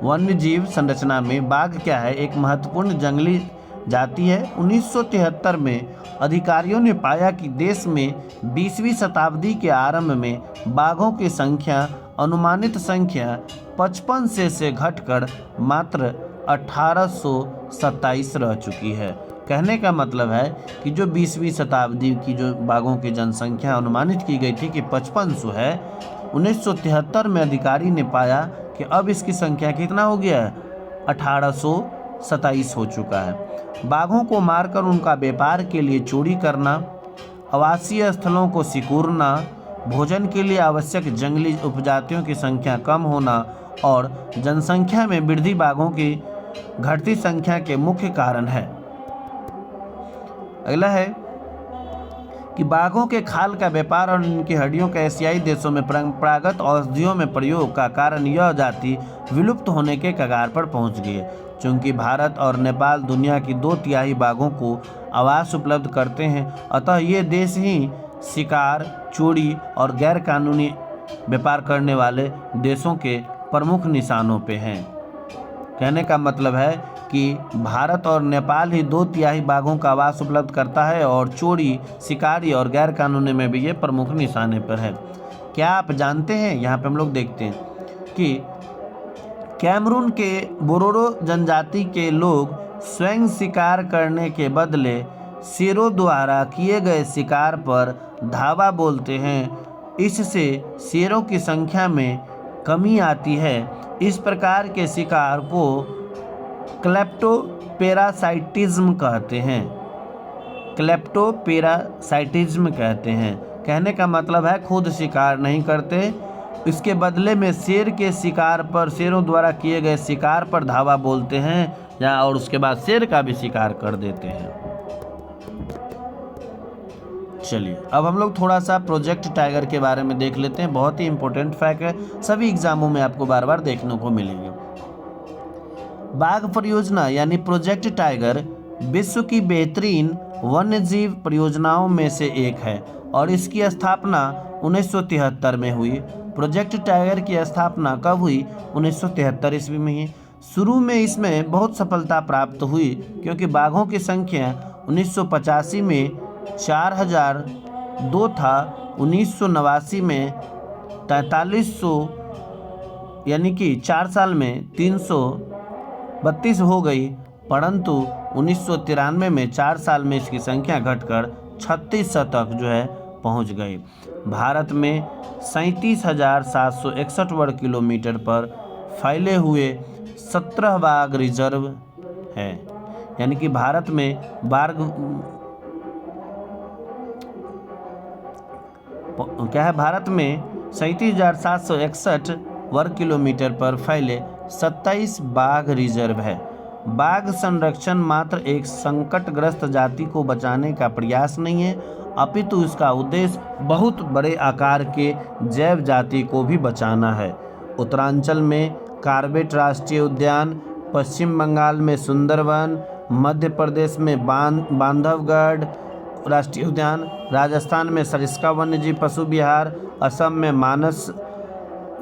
वन्य जीव संरचना में बाघ क्या है, एक महत्वपूर्ण जंगली जाति है। 1973 में अधिकारियों ने पाया कि देश में 20वीं शताब्दी के आरंभ में बाघों की संख्या अनुमानित संख्या 55 से घटकर मात्र 1827 रह चुकी है। कहने का मतलब है कि जो 20वीं शताब्दी की जो बाघों की जनसंख्या अनुमानित की गई थी कि 5500 है, 1973 में अधिकारी ने पाया कि अब इसकी संख्या कितना हो गया है, 1827 हो चुका है। बाघों को मारकर उनका व्यापार के लिए चोरी करना, आवासीय स्थलों को सिकुड़ना, भोजन के लिए आवश्यक जंगली उपजातियों की संख्या कम होना और जनसंख्या में वृद्धि बाघों की घटती संख्या के मुख्य कारण है। अगला है कि बाघों के खाल का व्यापार और इनकी हड्डियों का एशियाई देशों में परंपरागत औषधियों में प्रयोग का कारण यह जाति विलुप्त होने के कगार पर पहुंच गई है। चूँकि भारत और नेपाल दुनिया की 2/3 बाघों को आवास उपलब्ध करते हैं, अतः ये देश ही शिकार, चोरी और गैरकानूनी व्यापार करने वाले देशों के प्रमुख निशानों पे हैं। कहने का मतलब है कि भारत और नेपाल ही 2/3 बाघों का आवास उपलब्ध करता है और चोरी, शिकारी और गैरकानूनी में भी ये प्रमुख निशाने पर है। क्या आप जानते हैं, यहाँ पे हम लोग देखते हैं कि कैमरून के बोरोरो जनजाति के लोग स्वयं शिकार करने के बदले शेरों द्वारा किए गए शिकार पर धावा बोलते हैं। इससे शेरों की संख्या में कमी आती है। इस प्रकार के शिकार को क्लेप्टोपेरासाइटिज्म कहते हैं। क्लेप्टोपेरासाइटिज्म कहते हैं। कहने का मतलब है खुद शिकार नहीं करते, इसके बदले में शेर के शिकार पर, शेरों द्वारा किए गए शिकार पर धावा बोलते हैं या और उसके बाद शेर का भी शिकार कर देते हैं। चलिए अब हम लोग थोड़ा सा प्रोजेक्ट टाइगर के बारे में देख लेते हैं। बहुत ही इंपॉर्टेंट फैक्ट है, सभी एग्जामों में आपको बार बार देखने को मिलेंगे। बाघ परियोजना यानी प्रोजेक्ट टाइगर विश्व की बेहतरीन वन्यजीव परियोजनाओं में से एक है और इसकी स्थापना 1973 में हुई। प्रोजेक्ट टाइगर की स्थापना कब हुई? 1973 ईस्वी में ही। शुरू में इसमें बहुत सफलता प्राप्त हुई क्योंकि बाघों की संख्या 1985 में 4002 था, 1989 में 4300 यानी कि 4 साल में 332 हो गई, परंतु 1993 में 4 साल में इसकी संख्या घटकर 3600 तक जो है पहुंच गई। भारत में 37,761 वर्ग किलोमीटर पर फैले हुए 17 बाघ रिजर्व है। यानी कि भारत में बाघ क्या है, भारत में 37,761 वर्ग किलोमीटर पर फैले 27 बाघ रिजर्व है। बाघ संरक्षण मात्र एक संकटग्रस्त जाति को बचाने का प्रयास नहीं है, अपितु इसका उद्देश्य बहुत बड़े आकार के जैव जाति को भी बचाना है। उत्तरांचल में कार्बेट राष्ट्रीय उद्यान, पश्चिम बंगाल में सुंदरवन, मध्य प्रदेश में बांधवगढ़ राष्ट्रीय उद्यान, राजस्थान में सरिस्का वन्यजीव पशु विहार, असम में मानस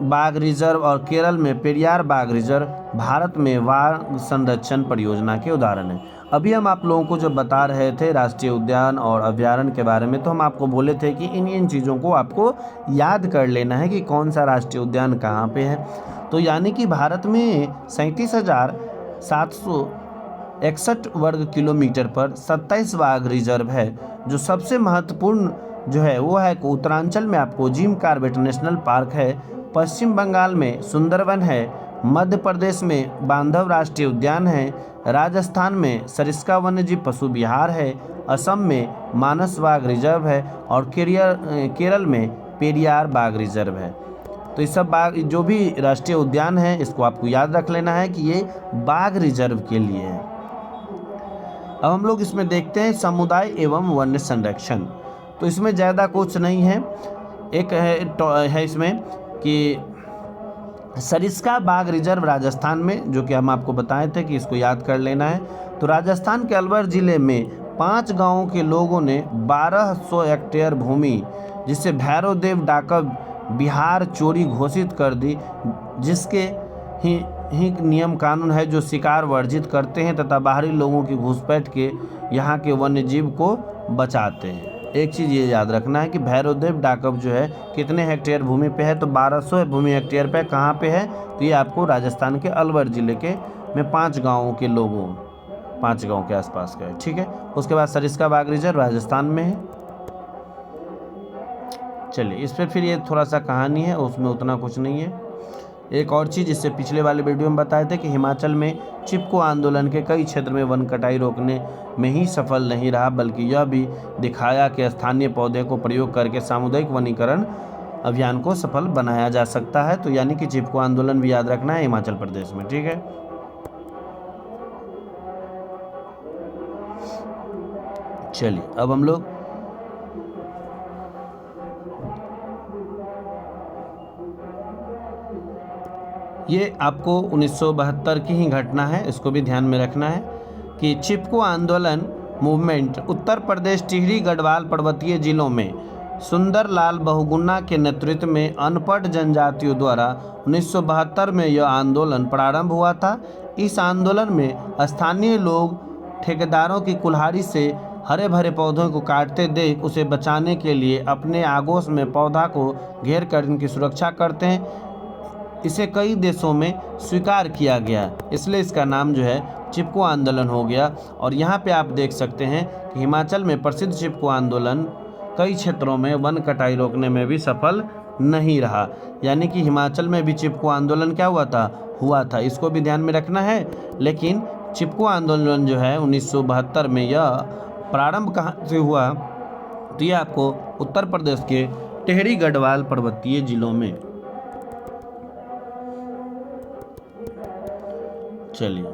बाघ रिजर्व और केरल में पेरियार बाघ रिजर्व भारत में बाघ संरक्षण परियोजना के उदाहरण हैं। अभी हम आप लोगों को जो बता रहे थे राष्ट्रीय उद्यान और अभयारण्य के बारे में, तो हम आपको बोले थे कि इन चीज़ों को आपको याद कर लेना है कि कौन सा राष्ट्रीय उद्यान कहाँ पे है। तो यानी कि भारत में 37,761 वर्ग किलोमीटर पर 27 बाघ रिजर्व है। जो सबसे महत्वपूर्ण जो है वो है उत्तरांचल में आपको जिम कार्बेट नेशनल पार्क है, पश्चिम बंगाल में सुंदरवन है, मध्य प्रदेश में बांधव राष्ट्रीय उद्यान है, राजस्थान में सरिस्का वन्यजीव पशु विहार है, असम में मानस बाघ रिजर्व है और केरल में पेरियार बाघ रिजर्व है। तो ये सब बाघ जो भी राष्ट्रीय उद्यान है इसको आपको याद रख लेना है कि ये बाघ रिजर्व के लिए है। अब हम लोग इसमें देखते हैं समुदाय एवं वन्य संरक्षण। तो इसमें ज़्यादा कुछ नहीं है, एक है इसमें कि सरिस्का बाघ रिजर्व राजस्थान में, जो कि हम आपको बताए थे कि इसको याद कर लेना है। तो राजस्थान के अलवर ज़िले में 5 गांवों के लोगों ने 1200 हेक्टेयर भूमि जिसे भैरवदेव डाकब बिहार चोरी घोषित कर दी, जिसके ही नियम कानून है जो शिकार वर्जित करते हैं तथा बाहरी लोगों की घुसपैठ के यहाँ के वन्य जीव को बचाते हैं। एक चीज़ ये याद रखना है कि भैरवदेव डाकब जो है कितने हेक्टेयर भूमि पे है, तो 1200 भूमि हेक्टेयर पे कहाँ पे है, तो ये आपको राजस्थान के अलवर ज़िले के में 5 गाँवों के लोगों 5 गाँव के आसपास का है। ठीक है। उसके बाद सरिस्का बाघ रिजर्व राजस्थान में है। चलिए इस पर फिर ये थोड़ा सा कहानी है, उसमें उतना कुछ नहीं है। एक और चीज़ इससे पिछले वाले वीडियो में बताए थे कि हिमाचल में चिपको आंदोलन के कई क्षेत्र में वन कटाई रोकने में ही सफल नहीं रहा, बल्कि यह भी दिखाया कि स्थानीय पौधे को प्रयोग करके सामुदायिक वनीकरण अभियान को सफल बनाया जा सकता है। तो यानी कि चिपको आंदोलन भी याद रखना है हिमाचल प्रदेश में। ठीक है। चलिए अब हम लोग ये आपको 1972 की ही घटना है, इसको भी ध्यान में रखना है कि चिपको आंदोलन मूवमेंट उत्तर प्रदेश टिहरी गढ़वाल पर्वतीय जिलों में सुंदरलाल बहुगुणा के नेतृत्व में अनपढ़ जनजातियों द्वारा 1972 में यह आंदोलन प्रारंभ हुआ था। इस आंदोलन में स्थानीय लोग ठेकेदारों की कुल्हाड़ी से हरे भरे पौधों को काटते देख उसे बचाने के लिए अपने आगोश में पौधा को घेर कर इनकी सुरक्षा करते हैं। इसे कई देशों में स्वीकार किया गया, इसलिए इसका नाम जो है चिपको आंदोलन हो गया। और यहाँ पे आप देख सकते हैं कि हिमाचल में प्रसिद्ध चिपको आंदोलन कई क्षेत्रों में वन कटाई रोकने में भी सफल नहीं रहा। यानी कि हिमाचल में भी चिपको आंदोलन क्या हुआ था, इसको भी ध्यान में रखना है। लेकिन चिपको आंदोलन जो है 1972 में यह प्रारंभ कहाँ से हुआ, तो ये आपको उत्तर प्रदेश के टिहरी गढ़वाल पर्वतीय जिलों में। चलिए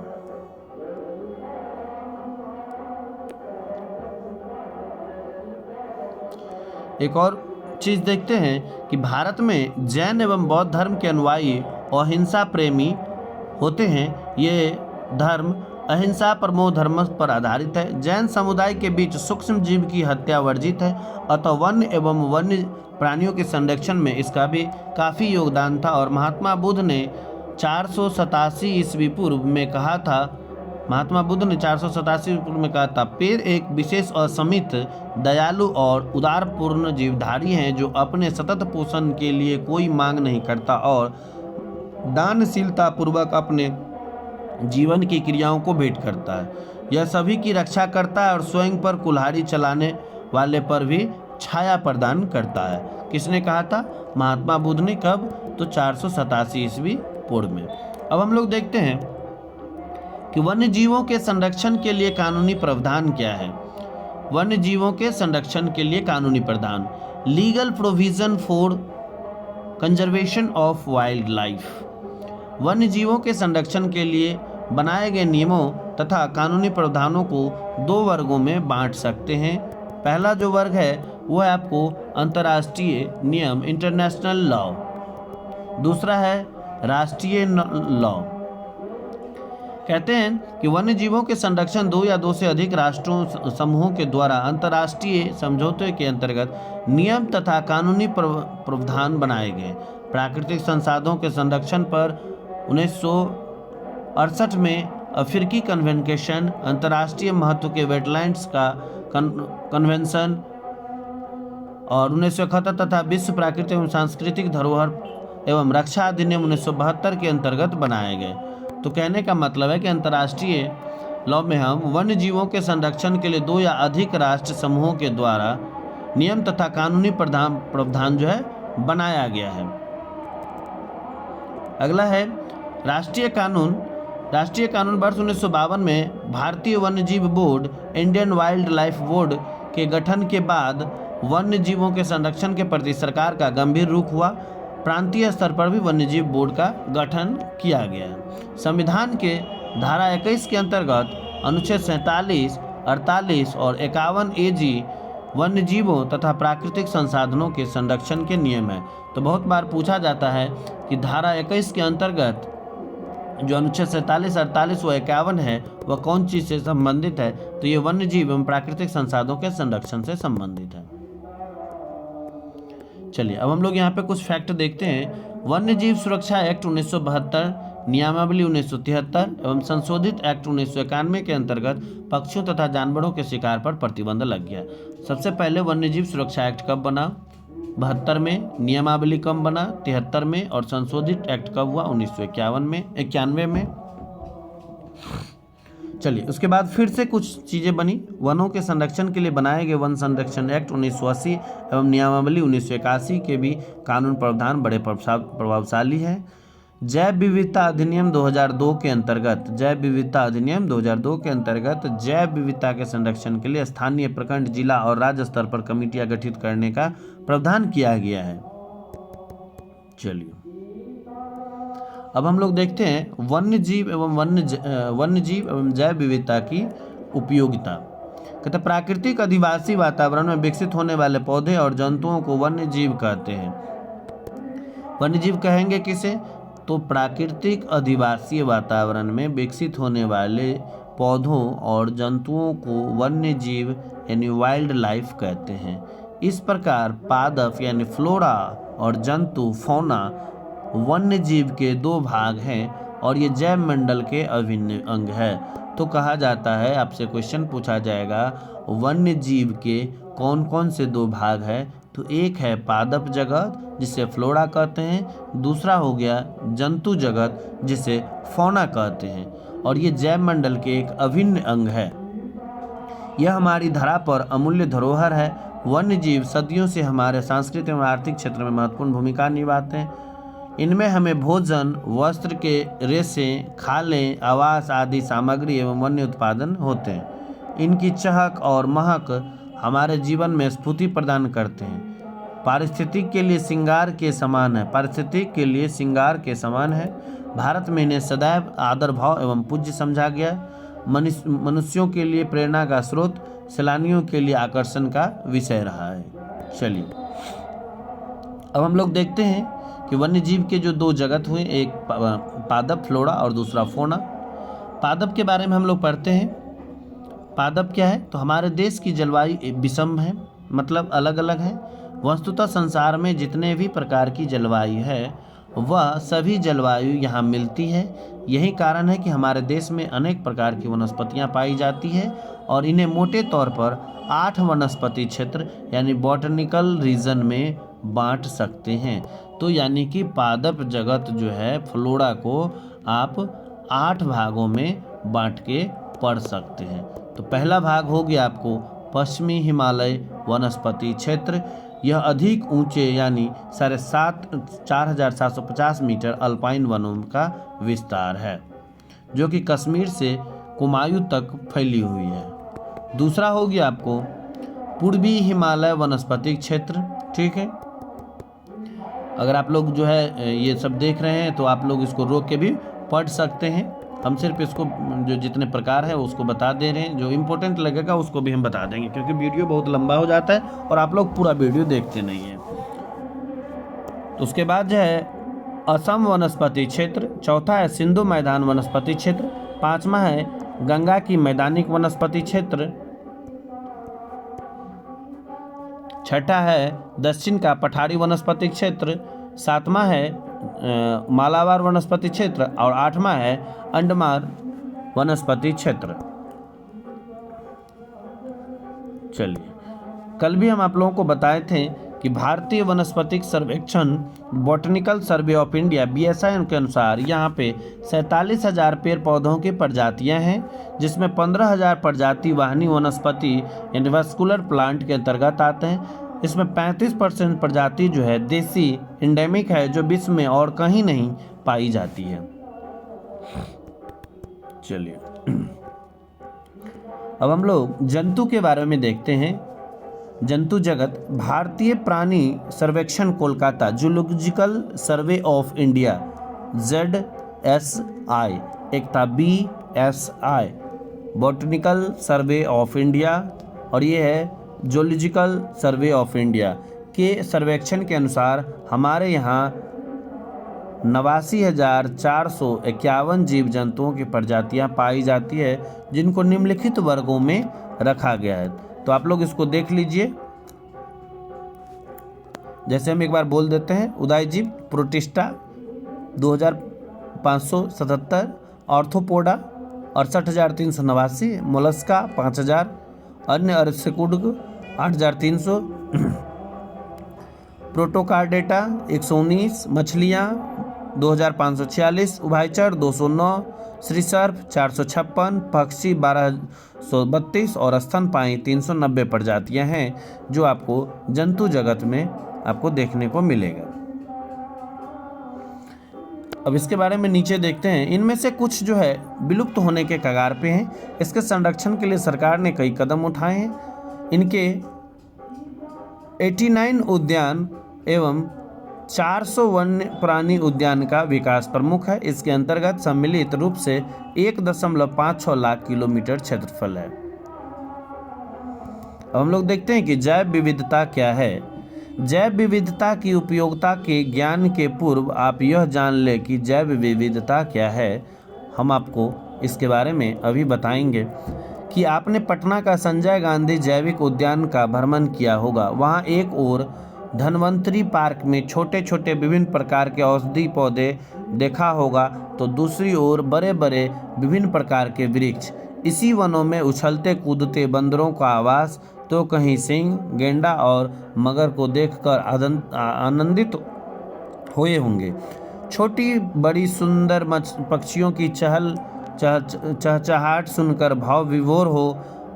एक और चीज़ देखते हैं कि भारत में जैन एवं बौद्ध धर्म के अनुयायी अहिंसा प्रेमी होते हैं। ये धर्म अहिंसा परमो धर्म पर आधारित है। जैन समुदाय के बीच सूक्ष्म जीव की हत्या वर्जित है, अतः वन्य एवं वन्य प्राणियों के संरक्षण में इसका भी काफ़ी योगदान था। और महात्मा बुद्ध ने 487 ईस्वी पूर्व में कहा था, पेड़ एक विशेष असीमित दयालु और उदारपूर्ण जीवधारी हैं जो अपने सतत पोषण के लिए कोई मांग नहीं करता और दानशीलता पूर्वक अपने जीवन की क्रियाओं को भेंट करता है। यह सभी की रक्षा करता है और स्वयं पर कुल्हाड़ी चलाने वाले पर भी छाया प्रदान करता है। किसने कहा था? महात्मा बुद्ध ने। कब? तो 487 ईस्वी पूर्व में। अब हम लोग देखते हैं कि वन्य जीवों के संरक्षण के लिए कानूनी प्रावधान क्या है। वन्य जीवों के संरक्षण के लिए कानूनी प्रावधान, legal provision for conservation of wild life. वन्य जीवों के संरक्षण के लिए बनाए गए नियमों तथा कानूनी प्रावधानों को 2 वर्गों में बांट सकते हैं। पहला जो वर्ग है वो है आपको अंतर्राष्ट्रीय नियम, इंटरनेशनल लॉ। दूसरा है राष्ट्रीय लॉ। कहते हैं कि वन्य जीवों के संरक्षण 2 या 2 से अधिक राष्ट्रों समूहों के द्वारा अंतर्राष्ट्रीय समझौते के अंतर्गत नियम तथा कानूनी प्रावधान बनाए गए। प्राकृतिक संसाधनों के संरक्षण पर 1968 में अफ्रीकी कन्वेंशन, अंतर्राष्ट्रीय महत्व के वेटलैंड्स का कन्वेंशन और 1971 तथा विश्व प्राकृतिक एवं सांस्कृतिक धरोहर एवं रक्षा अधिनियम 1972 के अंतर्गत बनाए गए। तो कहने का मतलब है कि अंतर्राष्ट्रीय लॉ में हम वन्य जीवों के संरक्षण के लिए 2 या अधिक राष्ट्र समूहों के द्वारा नियम तथा कानूनी प्रावधान जो है बनाया गया है। अगला है राष्ट्रीय कानून राष्ट्रीय कानून वर्ष 1952 में भारतीय वन्यजीव board, Indian wild life board के गठन के बाद वन्य जीवों के संरक्षण के प्रति सरकार का गंभीर रुख हुआ। प्रांतीय स्तर पर भी वन्यजीव बोर्ड का गठन किया गया। संविधान के धारा 21 के अंतर्गत अनुच्छेद 47, 48 और 51 AG वन्य जीवों तथा प्राकृतिक संसाधनों के संरक्षण के नियम है। तो बहुत बार पूछा जाता है कि धारा 21 के अंतर्गत जो अनुच्छेद 47, 48 व 51 है वह कौन चीज़ से संबंधित है, तो ये वन्य जीव एवं प्राकृतिक संसाधनों के संरक्षण से संबंधित है। चलिए अब हम लोग यहाँ पे कुछ फैक्ट देखते हैं। वन्य जीव सुरक्षा एक्ट 1972, नियमावली 1973 एवं संशोधित एक्ट 1991 के अंतर्गत पक्षियों तथा जानवरों के शिकार पर प्रतिबंध लग गया। सबसे पहले वन्यजीव सुरक्षा एक्ट कब बना? 72 में। नियमावली कब बना? 73 में। और संशोधित एक्ट कब हुआ? 1991 में। चलिए उसके बाद फिर से कुछ चीज़ें बनी। वनों के संरक्षण के लिए बनाए गए वन संरक्षण एक्ट 1980 एवं नियमावली 1981 के भी कानून प्रावधान बड़े प्रभावशाली है। जैव विविधता अधिनियम 2002 के अंतर्गत जैव विविधता के संरक्षण के लिए स्थानीय, प्रखंड, जिला और राज्य स्तर पर कमेटियां गठित करने का प्रावधान किया गया है। चलिए अब हम लोग देखते हैं वन्यजीव एवं जैव विविधता की उपयोगिता। कहते प्राकृतिक अधिवासी वातावरण में विकसित होने वाले पौधे और जंतुओं को वन्यजीव कहते हैं। वन्यजीव कहेंगे किसे? तो प्राकृतिक अधिवासी वातावरण में विकसित होने वाले पौधों और जंतुओं को वन्यजीव यानी वाइल्ड लाइफ कहते हैं। इस प्रकार पादप यानी फ्लोरा और जंतु फौना वन्यजीव के दो भाग हैं और ये जैव मंडल के अभिन्न अंग है। तो कहा जाता है, आपसे क्वेश्चन पूछा जाएगा वन्यजीव के कौन कौन से दो भाग है? तो एक है पादप जगत जिसे फ्लोरा कहते हैं, दूसरा हो गया जंतु जगत जिसे फौना कहते हैं, और ये जैव मंडल के एक अभिन्न अंग है। यह हमारी धरा पर अमूल्य धरोहर है। वन्यजीव सदियों से हमारे सांस्कृतिक एवं आर्थिक क्षेत्र में महत्वपूर्ण भूमिका निभाते हैं। इनमें हमें भोजन, वस्त्र के रेशे, खालें, आवास आदि सामग्री एवं वन्य उत्पादन होते हैं। इनकी चहक और महक हमारे जीवन में स्फूर्ति प्रदान करते हैं। पारिस्थितिक के लिए श्रृंगार के समान है। भारत में इन्हें सदैव आदर भाव एवं पूज्य समझा गया। मनुष्यों के लिए प्रेरणा का स्रोत, सैलानियों के लिए आकर्षण का विषय रहा है। चलिए अब हम लोग देखते हैं कि वन्यजीव के जो दो जगत हुए, एक पादप फ्लोरा और दूसरा फौना। पादप के बारे में हम लोग पढ़ते हैं। पादप क्या है? तो हमारे देश की जलवायु विषम है, मतलब अलग अलग है। वस्तुतः संसार में जितने भी प्रकार की जलवायु है वह सभी जलवायु यहाँ मिलती है। यही कारण है कि हमारे देश में अनेक प्रकार की वनस्पतियाँ पाई जाती है और इन्हें मोटे तौर पर 8 वनस्पति क्षेत्र यानी बॉटनिकल रीजन में बांट सकते हैं। तो यानी कि पादप जगत जो है फ्लोरा को आप 8 भागों में बांट के पढ़ सकते हैं। तो पहला भाग हो गया आपको पश्चिमी हिमालय वनस्पति क्षेत्र। यह अधिक ऊंचे यानी 4,750 मीटर अल्पाइन वनों का विस्तार है जो कि कश्मीर से कुमायूं तक फैली हुई है। दूसरा हो गया आपको पूर्वी हिमालय वनस्पति क्षेत्र। ठीक है, अगर आप लोग जो है ये सब देख रहे हैं तो आप लोग इसको रोक के भी पढ़ सकते हैं। हम सिर्फ इसको जो जितने प्रकार है उसको बता दे रहे हैं, जो इम्पोर्टेंट लगेगा उसको भी हम बता देंगे क्योंकि वीडियो बहुत लंबा हो जाता है और आप लोग पूरा वीडियो देखते नहीं हैं। तो उसके बाद जो है असम वनस्पति क्षेत्र। चौथा है सिंधु मैदान वनस्पति क्षेत्र। पांचवा है गंगा की मैदानिक वनस्पति क्षेत्र। छठा है दक्षिण का पठारी वनस्पति क्षेत्र। सातवां है मालाबार वनस्पति क्षेत्र और आठवां है अंडमान वनस्पति क्षेत्र। चलिए कल भी हम आप लोगों को बताए थे कि भारतीय वनस्पतिक सर्वेक्षण botanical survey of India BSI के अनुसार यहाँ पे 47,000 पेड़ पौधों की प्रजातियाँ हैं, जिसमें 15,000 प्रजाति वाहनी वनस्पति यानी वैस्कुलर प्लांट के अंतर्गत आते हैं। इसमें 35% प्रजाति जो है देसी इंडेमिक है जो विश्व में और कहीं नहीं पाई जाती है। चलिए अब हम लोग जंतु के बारे में देखते हैं। जंतु जगत, भारतीय प्राणी सर्वेक्षण Kolkata, zoological survey of India ZSI, एक था BSI botanical survey of India, और ये है जूलॉजिकल सर्वे ऑफ इंडिया के सर्वेक्षण के अनुसार हमारे यहाँ 89,451 जीव जंतुओं की प्रजातियां पाई जाती है, जिनको निम्नलिखित वर्गों में रखा गया है। तो आप लोग इसको देख लीजिए। जैसे हम एक बार बोल देते हैं, उदायजीव प्रोटिस्टा 2577, ऑर्थोपोडा 68,389, मोलस्का 5,000, अन्य अरसेकुड्ग 8,300, प्रोटोकार्डेटा 119, मछलियाँ 2,546, उभयचर 209, श्रीसर्प 456, पक्षी 1,232 और स्तनपायी 390 प्रजातियां हैं जो आपको जंतु जगत में आपको देखने को मिलेगा। अब इसके बारे में नीचे देखते हैं। इनमें से कुछ जो है विलुप्त होने के कगार पे हैं। इसके संरक्षण के लिए सरकार ने कई कदम उठाए हैं। इनके 89 उद्यान एवं 400 वन्य प्राणी उद्यान का विकास प्रमुख है। इसके अंतर्गत सम्मिलित रूप से 1.56 लाख किलोमीटर क्षेत्रफल है। अब हम लोग देखते हैं कि जैव विविधता क्या है। जैव विविधता की उपयोगिता के ज्ञान के पूर्व आप यह जान लें कि जैव विविधता क्या है। हम आपको इसके बारे में अभी बताएंगे कि आपने पटना का संजय गांधी जैविक उद्यान का भ्रमण किया होगा। वहाँ एक ओर धन्वंतरी पार्क में छोटे छोटे विभिन्न प्रकार के औषधि पौधे देखा होगा, तो दूसरी ओर बड़े बड़े विभिन्न प्रकार के वृक्ष। इसी वनों में उछलते कूदते बंदरों का आवास, तो कहीं सिंह, गेंडा और मगर को देखकर आनंदित हुए होंगे। छोटी बड़ी सुंदर पक्षियों की चहचहाट सुनकर भाव विभोर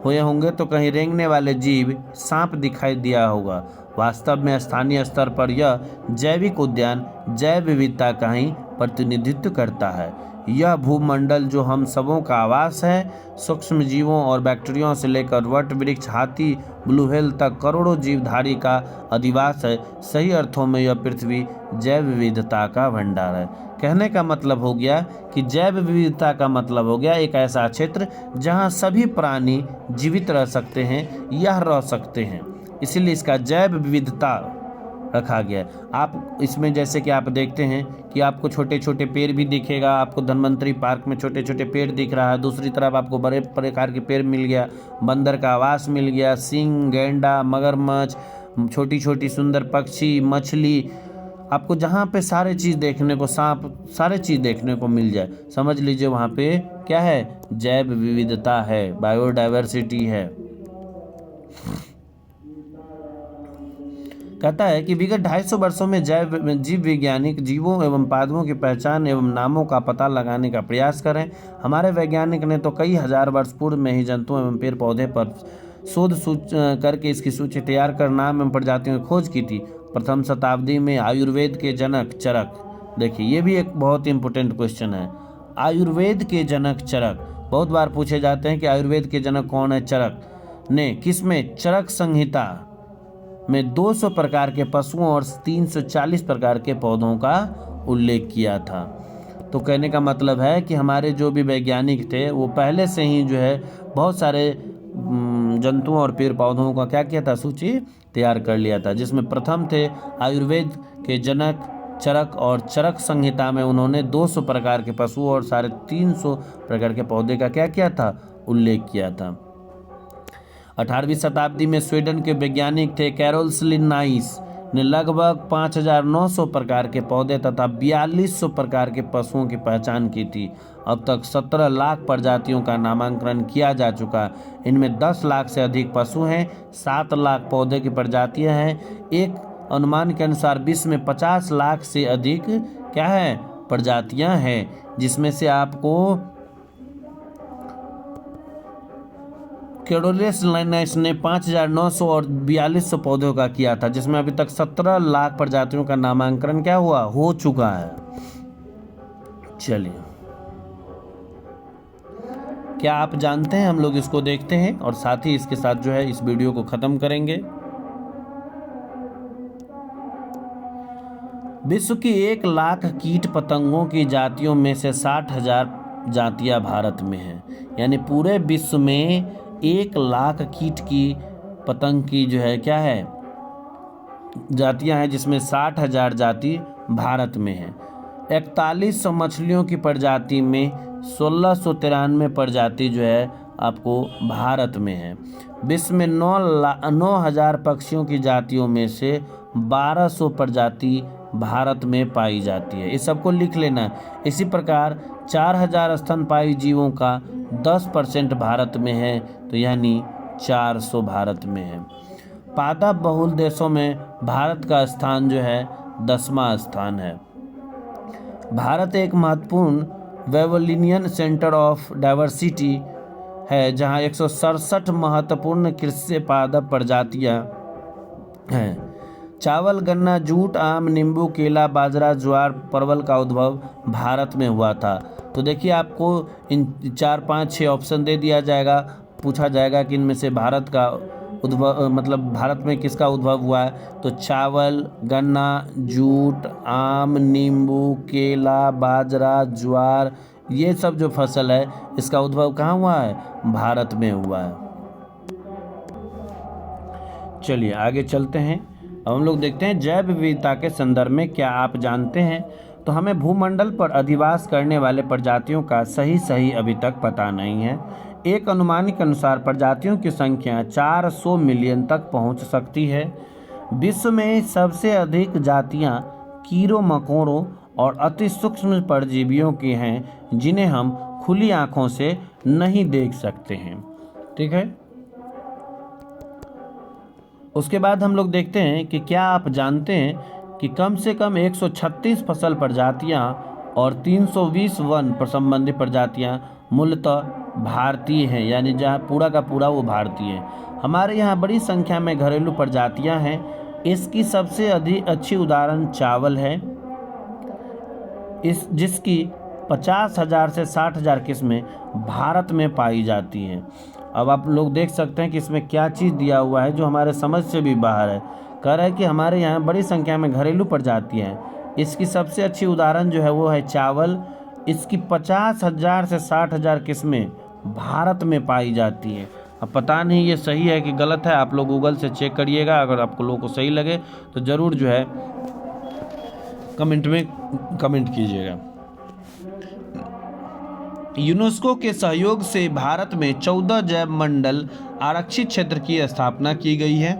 हुए होंगे, तो कहीं रेंगने वाले जीव सांप दिखाई दिया होगा। वास्तव में स्थानीय स्तर पर यह जैविक उद्यान जैव विविधता का ही प्रतिनिधित्व करता है। यह भूमंडल जो हम सबों का आवास है, सूक्ष्म जीवों और बैक्टीरियाओं से लेकर वट वृक्ष, हाथी, ब्लू व्हेल तक करोड़ों जीवधारी का अधिवास है। सही अर्थों में यह पृथ्वी जैव विविधता का भंडार है। कहने का मतलब हो गया कि जैव विविधता का मतलब हो गया एक ऐसा क्षेत्र जहां सभी प्राणी जीवित रह सकते हैं या रह सकते हैं, इसीलिए इसका जैव विविधता रखा गया है। आप इसमें जैसे कि आप देखते हैं कि आपको छोटे छोटे पेड़ भी दिखेगा। आपको धन्वंतरी पार्क में छोटे छोटे पेड़ दिख रहा है, दूसरी तरफ आपको बड़े प्रकार के पेड़ मिल गया, बंदर का आवास मिल गया, सिंह, गेंडा, मगरमच्छ, छोटी छोटी सुंदर पक्षी, मछली, आपको जहाँ पे सारे चीज़ देखने को, सांप, सारे चीज़ देखने को मिल जाए, समझ लीजिए वहाँ पे क्या है, जैव विविधता है, बायोडाइवर्सिटी है। कहता है कि विगत 250 वर्षों में जीव वैज्ञानिक जीवों एवं पादपों की पहचान एवं नामों का पता लगाने का प्रयास करें। हमारे वैज्ञानिक ने तो कई हजार वर्ष पूर्व में ही जंतुओं एवं पेड़ पौधे पर शोध करके इसकी सूची तैयार कर नाम एवं प्रजातियों की खोज की थी। प्रथम शताब्दी में आयुर्वेद के जनक चरक, देखिए ये भी एक बहुत इंपॉर्टेंट क्वेश्चन है। आयुर्वेद के जनक चरक बहुत बार पूछे जाते हैं कि आयुर्वेद के जनक कौन है। चरक ने किसमें, चरक संहिता में 200 प्रकार के पशुओं और 340 प्रकार के पौधों का उल्लेख किया था। तो कहने का मतलब है कि हमारे जो भी वैज्ञानिक थे वो पहले से ही जो है बहुत सारे जंतुओं और पेड़ पौधों का क्या किया था, सूची तैयार कर लिया था, जिसमें प्रथम थे आयुर्वेद के जनक चरक, और चरक संहिता में उन्होंने 200 प्रकार के पशुओं और 350 प्रकार के पौधे का क्या किया था, उल्लेख किया था। 18वीं शताब्दी में स्वीडन के वैज्ञानिक थे कैरोल लिन्नाइस ने लगभग 5,900 प्रकार के पौधे तथा 4,200 प्रकार के पशुओं की पहचान की थी। अब तक 17 लाख प्रजातियों का नामांकन किया जा चुका। इनमें 10 लाख से अधिक पशु हैं, 7 लाख पौधे की प्रजातियां हैं। एक अनुमान के अनुसार विश्व में 50 लाख से अधिक क्या है, प्रजातियां हैं, जिसमें से आपको कैरोलेस लिन्नाइस ने 5,900 और 4,200 पौधों का किया था, जिसमें अभी तक 17 लाख प्रजातियों का नामांकन क्या हुआ, हो चुका है। चलिए क्या आप जानते हैं? हम लोग इसको देखते हैं और साथ ही इसके साथ जो है इस वीडियो को ख़त्म करेंगे। विश्व की 1 लाख कीट पतंगों की जातियों में से 60,000 जातियां भारत में हैं। यानी पूरे विश्व में 1 लाख कीट की पतंग की जो है क्या है जातियां हैं, जिसमें 60,000 जाति भारत में हैं। 4100 मछलियों की प्रजाति में 1693 प्रजाति जो है आपको भारत में है। विश्व में 9,000 पक्षियों की जातियों में से 1200 प्रजाति भारत में पाई जाती है। इस सबको लिख लेना। इसी प्रकार 4,000 स्तनपायी जीवों का 10% भारत में है, तो यानी 400 भारत में है। पादप बहुल देशों में भारत का स्थान जो है 10वां स्थान है। भारत एक महत्वपूर्ण वेवोलिनियन सेंटर ऑफ डाइवर्सिटी है, जहां 167 महत्वपूर्ण कृषि पादप प्रजातियां हैं। चावल, गन्ना, जूट, आम, नींबू, केला, बाजरा, ज्वार, परवल का उद्भव भारत में हुआ था। तो देखिए आपको इन 4, 5, 6 ऑप्शन दे दिया जाएगा, पूछा जाएगा कि इनमें से भारत का उद्भव मतलब भारत में किसका उद्भव हुआ है। तो चावल, गन्ना, जूट, आम, नींबू, केला, बाजरा, ज्वार, ये सब जो फसल है इसका उद्भव कहाँ हुआ है? भारत में हुआ है। चलिए आगे चलते हैं। अब हम लोग देखते हैं जैव विविधता के संदर्भ में क्या आप जानते हैं? तो हमें भूमंडल पर अधिवास करने वाले प्रजातियों का सही अभी तक पता नहीं है। एक अनुमान के अनुसार प्रजातियों की संख्या 400 मिलियन तक पहुंच सकती है। विश्व में सबसे अधिक जातियां कीड़ों, मकोड़ों और अति सूक्ष्म परजीवियों की हैं, जिन्हें हम खुली आंखों से नहीं देख सकते हैं। ठीक है। उसके बाद हम लोग देखते हैं कि क्या आप जानते हैं कि कम से कम 136 फसल प्रजातियां और 320 वन संबंधी प्रजातियां मूलतः भारतीय हैं, यानी जहाँ पूरा का पूरा वो भारतीय है। हमारे यहाँ बड़ी संख्या में घरेलू प्रजातियां हैं। इसकी सबसे अधिक अच्छी उदाहरण चावल है, जिसकी 50,000 से 60,000 किस्में भारत में पाई जाती हैं। अब आप लोग देख सकते हैं कि इसमें क्या चीज़ दिया हुआ है जो हमारे समझ से भी बाहर है। कह रहा है कि हमारे यहाँ बड़ी संख्या में घरेलू प्रजातियाँ हैं। इसकी सबसे अच्छी उदाहरण जो है वो है चावल। इसकी 50,000 से 60,000 किस्में भारत में पाई जाती हैं। अब पता नहीं ये सही है कि गलत है, आप लोग गूगल से चेक करिएगा। अगर आप लोगों को सही लगे तो ज़रूर जो है कमेंट में कमेंट कीजिएगा। यूनेस्को के सहयोग से भारत में 14 जैव मंडल आरक्षित क्षेत्र की स्थापना की गई है,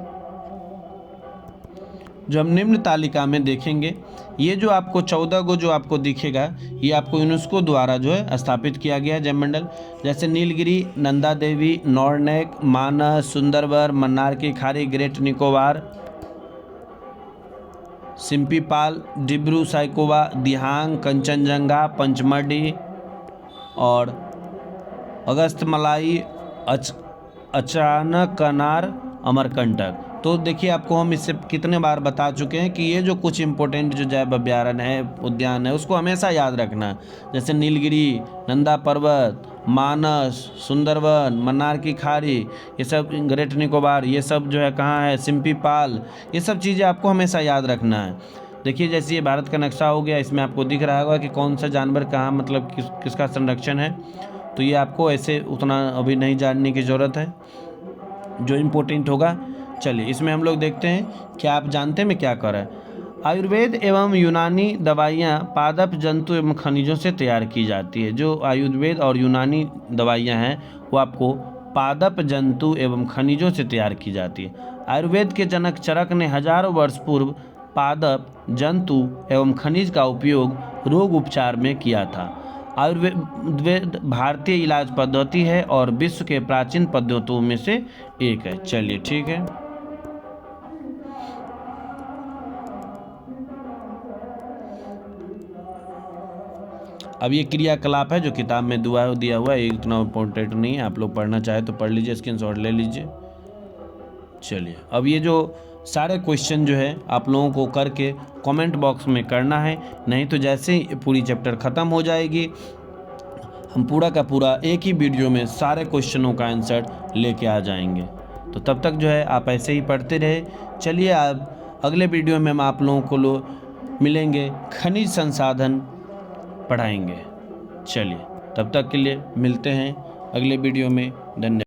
जो हम निम्न तालिका में देखेंगे। ये जो आपको 14 को जो आपको दिखेगा, ये आपको यूनेस्को द्वारा जो है स्थापित किया गया है जैव मंडल। जैसे नीलगिरी, नंदा देवी, नॉर्नेक, मानस, सुंदरबन, मन्नार की खाड़ी, ग्रेट निकोबार, सिम्पीपाल, डिब्रू साइकोवा, दिहांग, कंचनजंगा, पंचमढ़ी और अगस्तमलाई, अचानकनार, अमरकंटक। तो देखिए आपको हम इससे कितने बार बता चुके हैं कि ये जो कुछ इंपॉर्टेंट जो जैव अभ्यारण्य है, उद्यान है, उसको हमेशा याद रखना है। जैसे नीलगिरी, नंदा पर्वत, मानस, सुंदरबन, मन्नार की खाड़ी, ये सब, ग्रेट निकोबार, ये सब जो है कहाँ है, सिम्पीपाल, ये सब चीज़ें आपको हमेशा याद रखना है। देखिए जैसे ये भारत का नक्शा हो गया, इसमें आपको दिख रहा होगा कि कौन सा जानवर कहाँ मतलब किसका संरक्षण है। तो ये आपको ऐसे उतना अभी नहीं जानने की ज़रूरत है, जो इम्पोर्टेंट होगा। चलिए इसमें हम लोग देखते हैं क्या आप जानते हैं मैं क्या कर रहा है। आयुर्वेद एवं यूनानी दवाइयाँ पादप, जंतु एवं खनिजों से तैयार की जाती है। जो आयुर्वेद और यूनानी दवाइयाँ हैं वो आपको पादप, जंतु एवं खनिजों से तैयार की जाती है। आयुर्वेद के जनक चरक ने हजारों वर्ष पूर्व पादप, जंतु एवं खनिज का उपयोग रोग उपचार में किया था। आयुर्वेद भारतीय इलाज पद्धति है और विश्व के प्राचीन पद्धतियों में से एक है। चलिए ठीक है। अब ये क्रियाकलाप है जो किताब में दिया हुआ है, ये इतना इम्पोर्टेंट नहीं है, आप लोग पढ़ना चाहे तो पढ़ लीजिए, स्क्रीनशॉट ले लीजिए। चलिए अब ये जो सारे क्वेश्चन जो है आप लोगों को करके कमेंट बॉक्स में करना है, नहीं तो जैसे ही पूरी चैप्टर ख़त्म हो जाएगी हम पूरा का पूरा एक ही वीडियो में सारे क्वेश्चनों का आंसर लेके आ जाएंगे। तो तब तक जो है आप ऐसे ही पढ़ते रहे। चलिए अब अगले वीडियो में हम आप लोगों को मिलेंगे, खनिज संसाधन पढ़ाएंगे। चलिए तब तक के लिए मिलते हैं अगले वीडियो में। धन्यवाद।